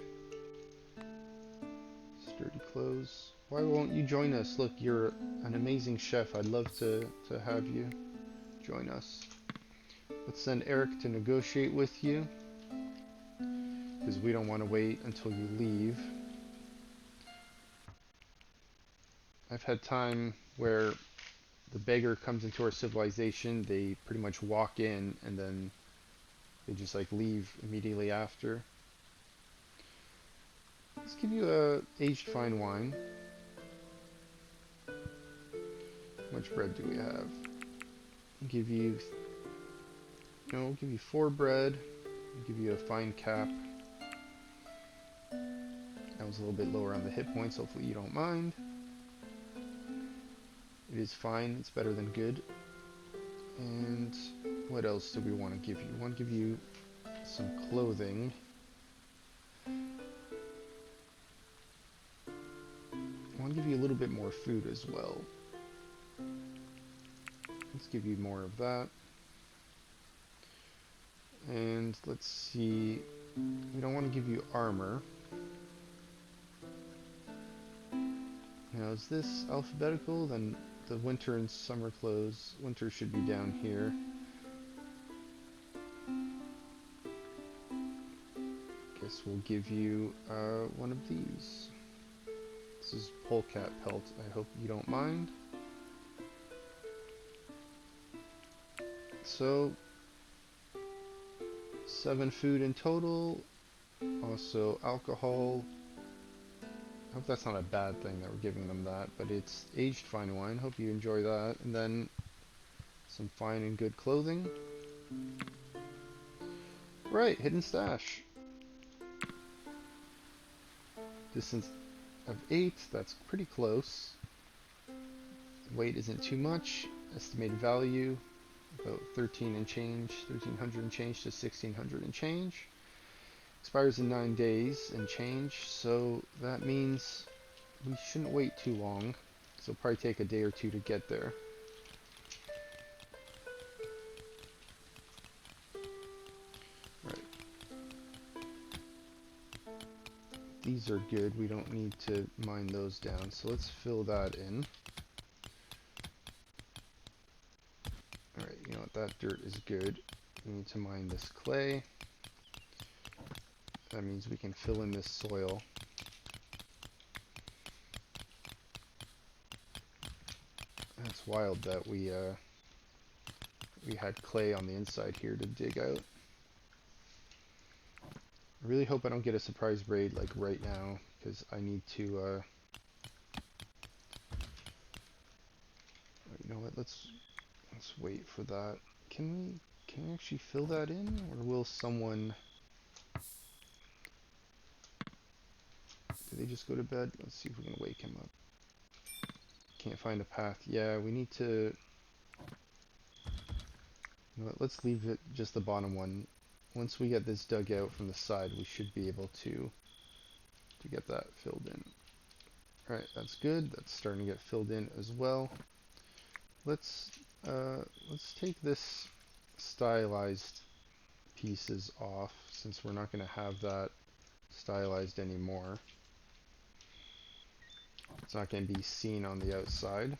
sturdy clothes. Why won't you join us? Look, you're an amazing chef. I'd love to have you join us. Let's send Eric to negotiate with you, because we don't want to wait until you leave. I've had time where the beggar comes into our civilization, they pretty much walk in and then they just like leave immediately after. Let's give you a aged fine wine. How much bread do we have? We'll give you, we'll give you 4 bread. We'll give you a fine cap. That was a little bit lower on the hit points. Hopefully you don't mind. It is fine. It's better than good. And what else do we want to give you? We want to give you some clothing. I want to give you a little bit more food as well. Let's give you more of that. And let's see. We don't want to give you armor. Now, is this alphabetical? Then the winter and summer clothes. Winter should be down here. Guess we'll give you one of these. This is polecat pelt. I hope you don't mind. So 7 food in total. Also alcohol. I hope that's not a bad thing that we're giving them that, but it's aged fine wine. Hope you enjoy that. And then some fine and good clothing. Right, hidden stash. Distance of 8, that's pretty close. Weight isn't too much. Estimated value, about 13 and change, 1300 and change to 1600 and change. Expires in 9 days and change, so that means we shouldn't wait too long. So it'll probably take a day or two to get there. Right. These are good. We don't need to mine those down, so let's fill that in. Alright, you know what? That dirt is good. We need to mine this clay. That means we can fill in this soil. That's wild that we had clay on the inside here to dig out. I really hope I don't get a surprise raid like right now, because I need to you know what, let's wait for that. Can we actually fill that in, or will someone... Did they just go to bed? Let's see if we can wake him up. Can't find a path. Yeah, we need to... You know what, let's leave it just the bottom one. Once we get this dug out from the side, we should be able to get that filled in. Alright, that's good. That's starting to get filled in as well. Let's take this stylized pieces off, since we're not going to have that stylized anymore. It's not going to be seen on the outside.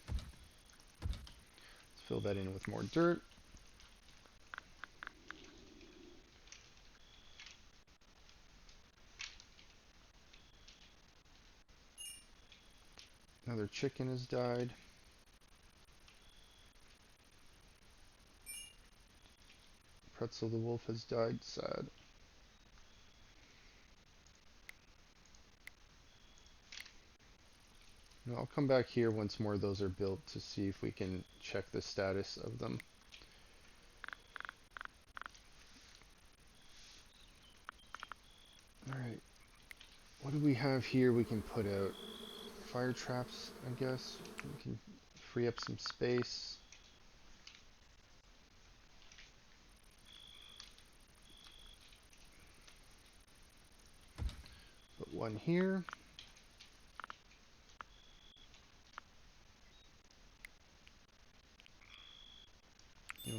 Let's fill that in with more dirt. Another chicken has died. Pretzel the wolf has died. Sad. Now I'll come back here once more of those are built to see if we can check the status of them. What do we have here we can put out? Fire traps, I guess. We can free up some space. Put one here.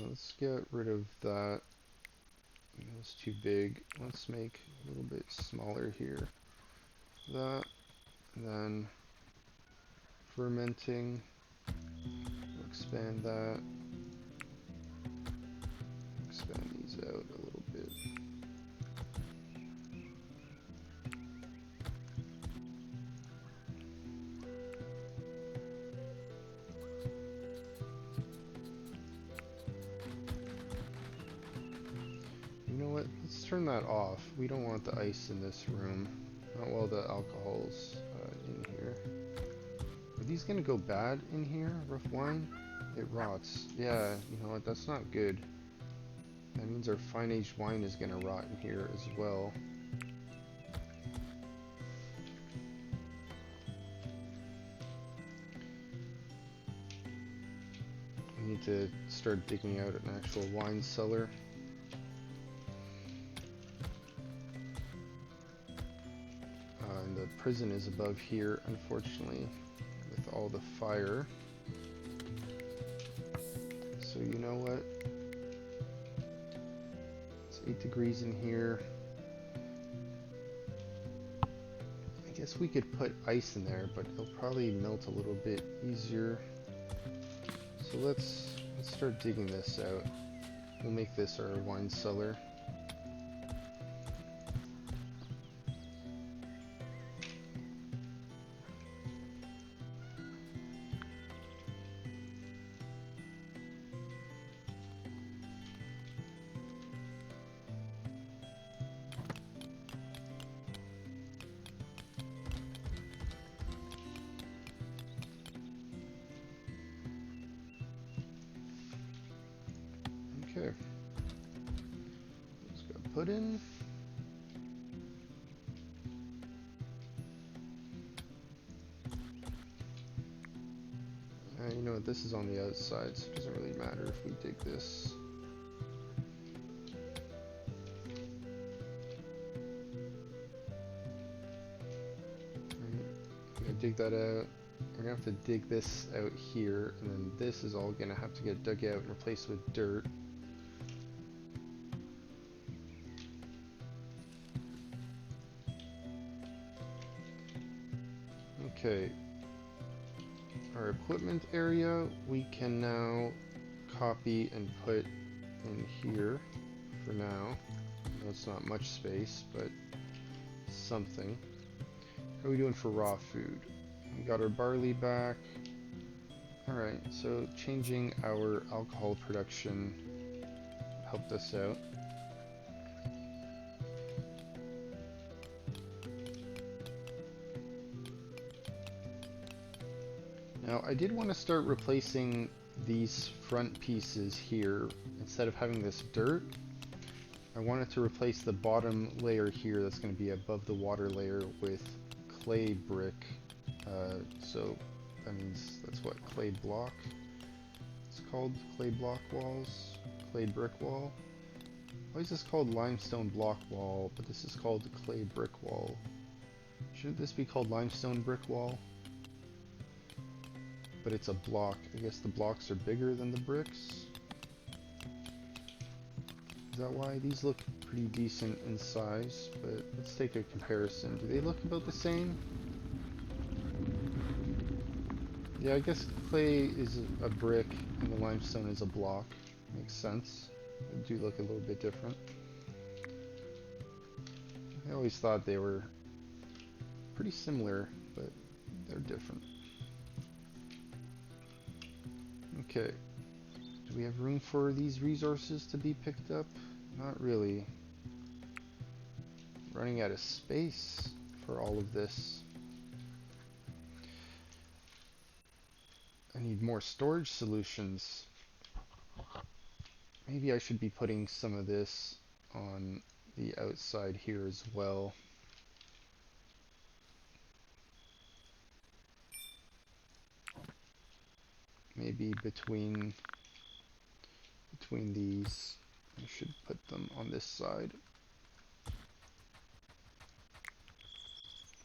Let's get rid of that. It's too big. Let's make a little bit smaller here. That, and then fermenting. We'll expand that. Expand these out a little bit. You know what? Let's turn that off. We don't want the ice in this room. Not while the alcohol's in here. Are these gonna go bad in here? Rough wine? It rots. Yeah, you know what? That's not good. That means our fine aged wine is gonna rot in here as well. We need to start digging out an actual wine cellar. And the prison is above here, unfortunately, with all the fire. So you know what? It's 8 degrees in here. I guess we could put ice in there, but it'll probably melt a little bit easier. So let's start digging this out. We'll make this our wine cellar. Okay. Just got put in. You know what, this is on the outside, so it doesn't really matter if we dig this. I'm gonna dig that out. We're gonna have to dig this out here, and then this is all gonna have to get dug out and replaced with dirt. Okay. Our equipment area we can now copy and put in here for now. I know it's not much space, but something. How are we doing for raw food? We got our barley back. Alright, so changing our alcohol production helped us out. Now, I did want to start replacing these front pieces here. Instead of having this dirt, I wanted to replace the bottom layer here that's going to be above the water layer with clay brick. So that means that's what clay block it's called. Clay block walls, clay brick wall. Why is this called limestone block wall, but this is called clay brick wall? Shouldn't this be called limestone brick wall? But it's a block. I guess the blocks are bigger than the bricks. Is that why? These look pretty decent in size, but let's take a comparison. Do they look about the same? Yeah, I guess clay is a brick and the limestone is a block. Makes sense. They do look a little bit different. I always thought they were pretty similar, but they're different. Okay. Do we have room for these resources to be picked up? Not really. Running out of space for all of this. I need more storage solutions. Maybe I should be putting some of this on the outside here as well. maybe between these. I should put them on this side.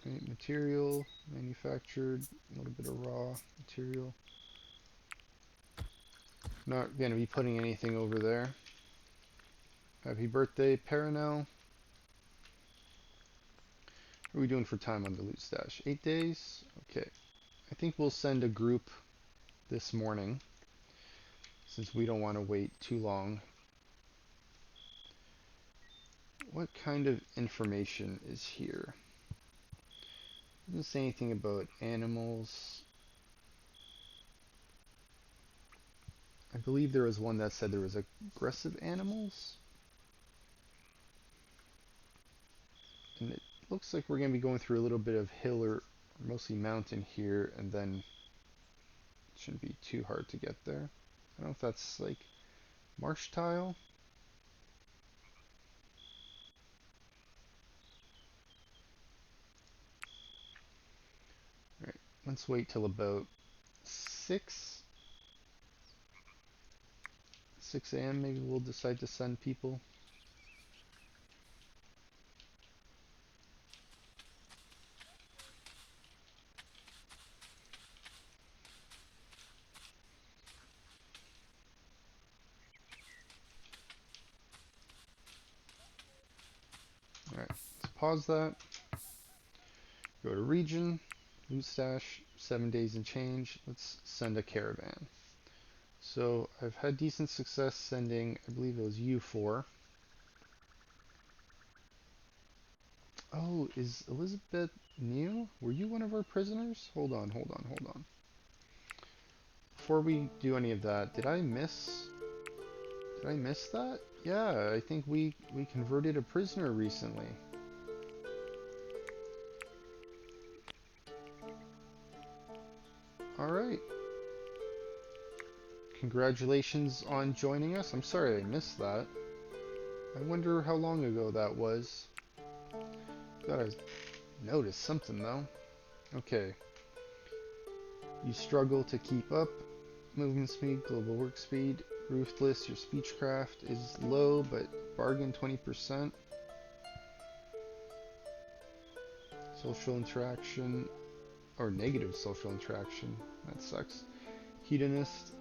Okay, material, manufactured, a little bit of raw material. Not going to be putting anything over there. Happy birthday, Paranel. What are we doing for time on the loot stash? 8 days? Okay. I think we'll send a group this morning, since we don't want to wait too long. What kind of information is here? Doesn't say anything about animals. I believe there was one that said there was aggressive animals. And it looks like we're going to be going through a little bit of hill or mostly mountain here, and then it shouldn't be too hard to get there. I don't know if that's like marsh tile. Alright, let's wait till about 6 a.m. maybe we'll decide to send people. Alright, let's pause that. Go to region, loot stash, 7 days and change. Let's send a caravan. So I've had decent success sending, I believe it was U4. Oh, is Elizabeth new? Were you one of our prisoners? Hold on. Before we do any of that, did I miss that? Yeah, I think we converted a prisoner recently. Alright. Congratulations on joining us. I'm sorry I missed that. I wonder how long ago that was. Gotta notice something though. Okay. You struggle to keep up. Movement speed, global work speed, ruthless. Your speechcraft is low, but bargain 20%. Social interaction, or negative social interaction. That sucks. Hedonist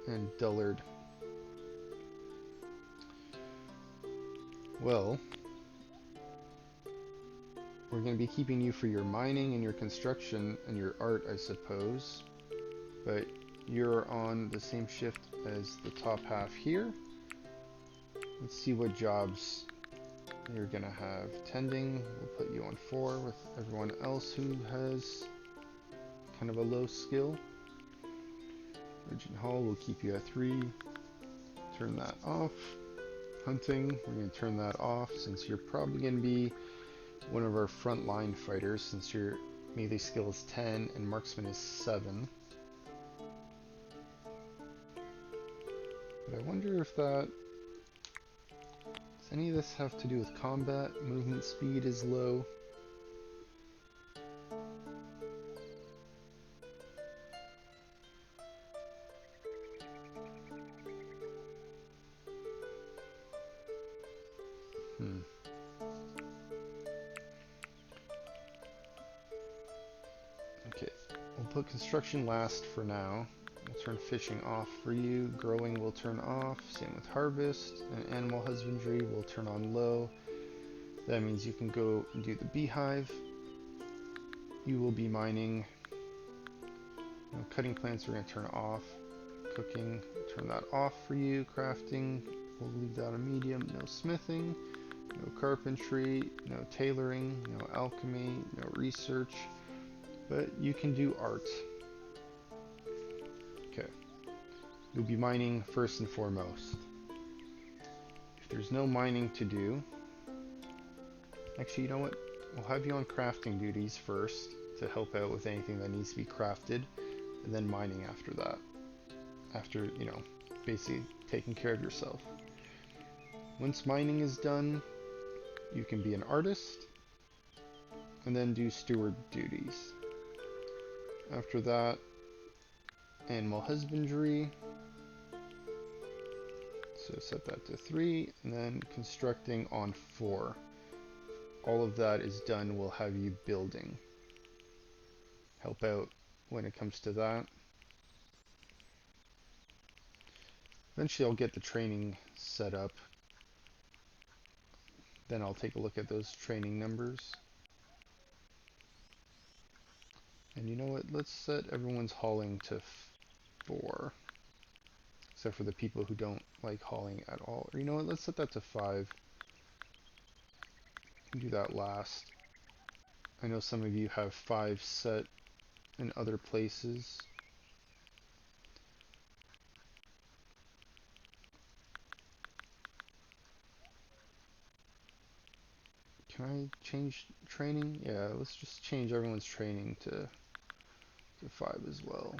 and dullard. Well, we're going to be keeping you for your mining and your construction and your art, I suppose. But you're on the same shift as the top half here. Let's see what jobs you're going to have. Tending, we'll put you on 4 with everyone else who has kind of a low skill. Urgent Hall, we'll keep you at 3. Turn that off. Hunting, we're going to turn that off since you're probably going to be one of our frontline fighters since your melee skill is 10 and marksman is 7. But I wonder if that... Does any of this have to do with combat? Movement speed is low. Okay, we'll put construction last for now. We'll turn fishing off for you. Growing will turn off. Same with harvest. And animal husbandry will turn on low. That means you can go and do the beehive. You will be mining. Cutting plants we're going to turn off. Cooking, turn that off for you. Crafting, we'll leave that on medium. No smithing. No carpentry. No tailoring. No alchemy. No research. But you can do art. Okay. You'll be mining first and foremost. If there's no mining to do... Actually, you know what? We'll have you on crafting duties first to help out with anything that needs to be crafted. And then mining after that. After, you know, basically taking care of yourself. Once mining is done, you can be an artist. And then do steward duties. After that, animal husbandry. So set that to 3, and then constructing on 4. All of that is done. We'll have you building. Help out when it comes to that. Eventually I'll get the training set up. Then I'll take a look at those training numbers. And you know what? Let's set everyone's hauling to 4. Except for the people who don't like hauling at all. Or you know what? Let's set that to 5. Do that last. I know some of you have 5 set in other places. Can I change training? Yeah, let's just change everyone's training to 5 as well.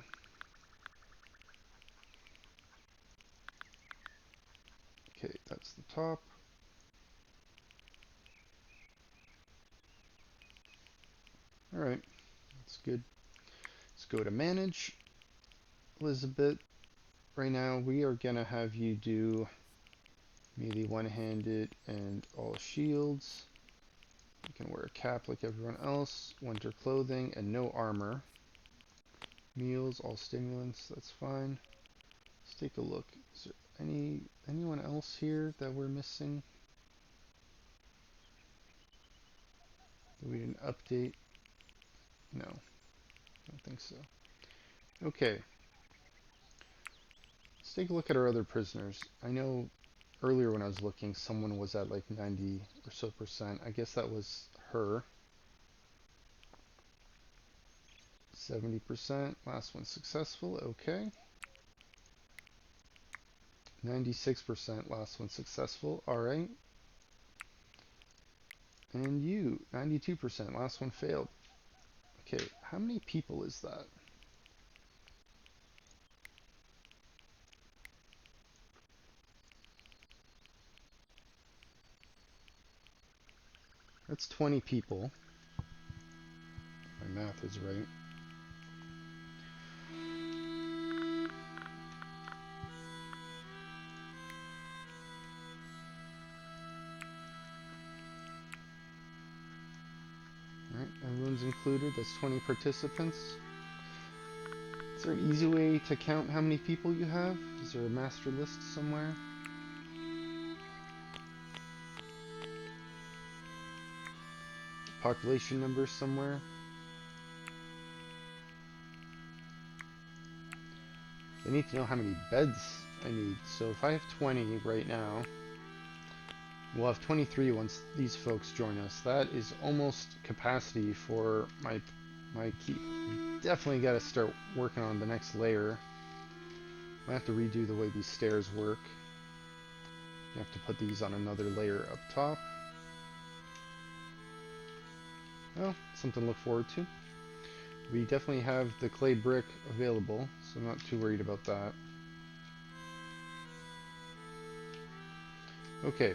Okay, that's the top. Alright, that's good. Let's go to manage. Elizabeth, right now we are going to have you do melee one-handed and all shields. You can wear a cap like everyone else. Winter clothing and no armor. Meals, all stimulants, that's fine. Let's take a look. Is there anyone else here that we're missing? That we didn't update? No, I don't think so. Okay. Let's take a look at our other prisoners. I know earlier when I was looking, someone was at like 90 or so percent. I guess that was her. 70%. Last one successful. Okay. 96%. Last one successful. Alright. And you, 92%. Last one failed. Okay, how many people is that? That's 20 people. My math is right. Alright, everyone's included. That's 20 participants. Is there an easy way to count how many people you have? Is there a master list somewhere? Population number somewhere? I need to know how many beds I need. So if I have 20 right now, we'll have 23 once these folks join us. That is almost capacity for my keep. Definitely got to start working on the next layer. I have to redo the way these stairs work. You have to put these on another layer up top. Well, something to look forward to. We definitely have the clay brick available, so I'm not too worried about that. Okay.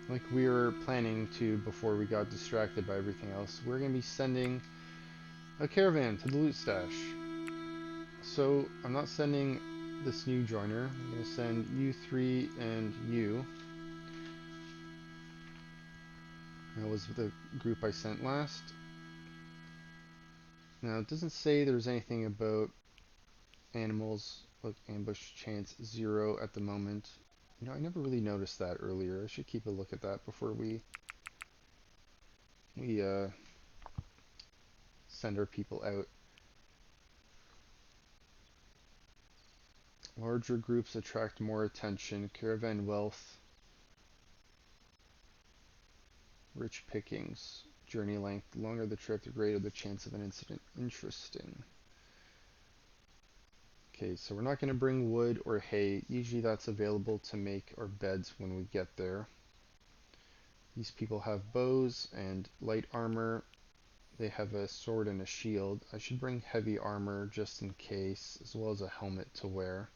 Like we were planning to before we got distracted by everything else, we're going to be sending a caravan to the loot stash. So I'm not sending this new joiner. I'm going to send you 3 and you. That was the group I sent last. Now it doesn't say there's anything about animals. Look, ambush chance 0 at the moment. You know, I never really noticed that earlier. I should keep a look at that before we send our people out. Larger groups attract more attention. Caravan wealth. Rich pickings. Journey length. The longer the trip, the greater the chance of an incident. Interesting. Okay, so we're not going to bring wood or hay. Usually that's available to make our beds when we get there. These people have bows and light armor. They have a sword and a shield. I should bring heavy armor just in case, as well as a helmet to wear.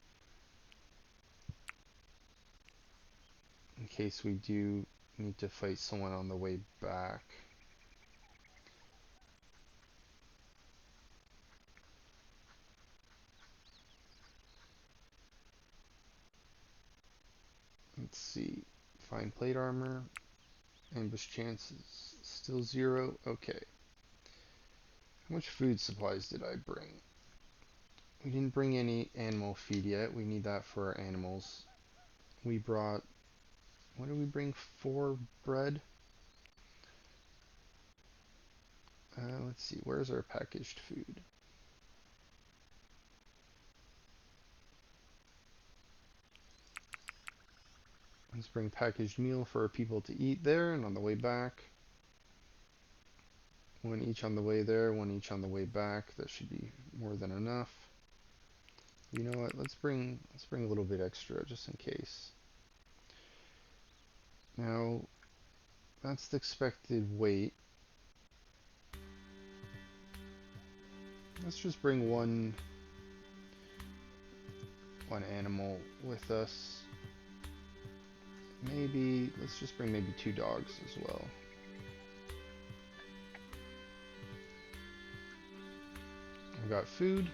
In case we do need to fight someone on the way back. Let's see. Find plate armor. Ambush chances. Still 0. Okay. How much food supplies did I bring? We didn't bring any animal feed yet. We need that for our animals. We brought... What did we bring? 4 bread? Let's see. Where's our packaged food? Let's bring packaged meal for our people to eat there and on the way back. 1 each on the way there, 1 each on the way back. That should be more than enough. You know what? Let's bring a little bit extra just in case. Now, that's the expected weight. Let's just bring one animal with us. Maybe, let's just bring maybe 2 dogs as well. I've got food.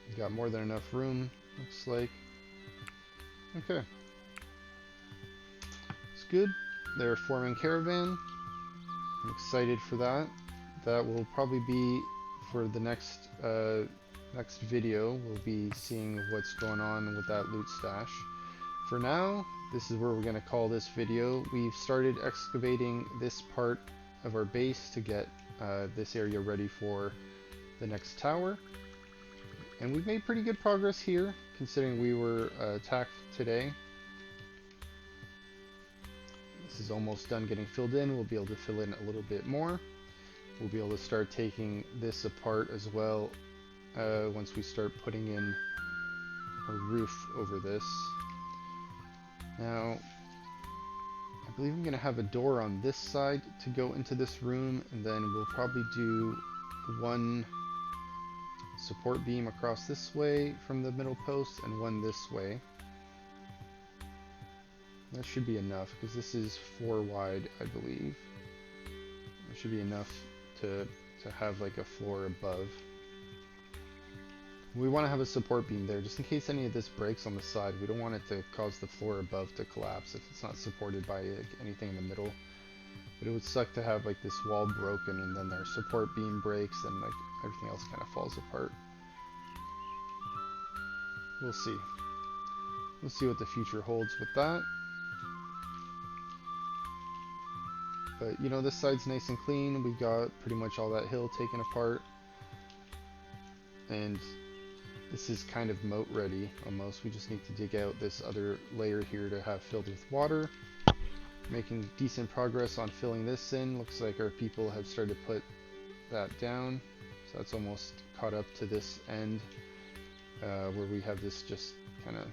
We've got more than enough room, looks like. Okay. It's good. They're forming caravan. I'm excited for that. That will probably be for the next video. We'll be seeing what's going on with that loot stash. For now, this is where we're going to call this video. We've started excavating this part of our base to get this area ready for the next tower. And we've made pretty good progress here, considering we were attacked today. This is almost done getting filled in. We'll be able to fill in a little bit more. We'll be able to start taking this apart as well once we start putting in a roof over this. Now, I believe I'm going to have a door on this side to go into this room, and then we'll probably do 1 support beam across this way from the middle post and 1 this way. That should be enough because this is 4 wide, I believe. That should be enough to have like a floor above. We want to have a support beam there just in case any of this breaks on the side. We don't want it to cause the floor above to collapse if it's not supported by anything in the middle. But it would suck to have like this wall broken and then our support beam breaks and like everything else kind of falls apart. We'll see. We'll see what the future holds with that. But you know, this side's nice and clean. We got pretty much all that hill taken apart. And this is kind of moat ready almost. We just need to dig out this other layer here to have filled with water. Making decent progress on filling this in. Looks like our people have started to put that down. So that's almost caught up to this end where we have this just kind of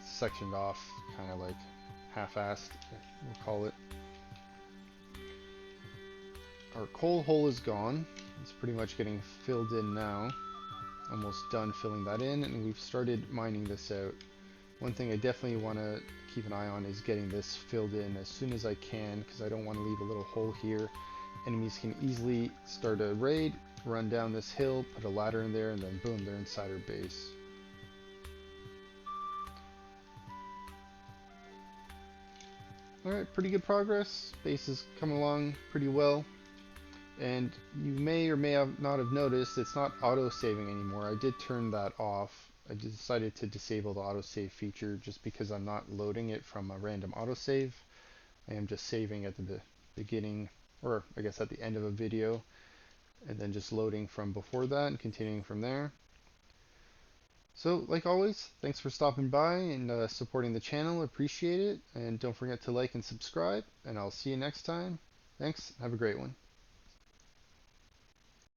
sectioned off, kind of like half-assed, we'll call it. Our coal hole is gone. It's pretty much getting filled in now. Almost done filling that in, and we've started mining this out. One thing I definitely want to keep an eye on is getting this filled in as soon as I can, because I don't want to leave a little hole here. Enemies can easily start a raid, run down this hill, put a ladder in there, and then boom, they're inside our base. Alright, pretty good progress. Base is coming along pretty well. And you may or may not have noticed it's not auto-saving anymore. I did turn that off. I decided to disable the autosave feature just because I'm not loading it from a random autosave. I am just saving at the beginning, or I guess at the end of a video, and then just loading from before that and continuing from there. So, like always, thanks for stopping by and supporting the channel. Appreciate it. And don't forget to like and subscribe, and I'll see you next time. Thanks. Have a great one.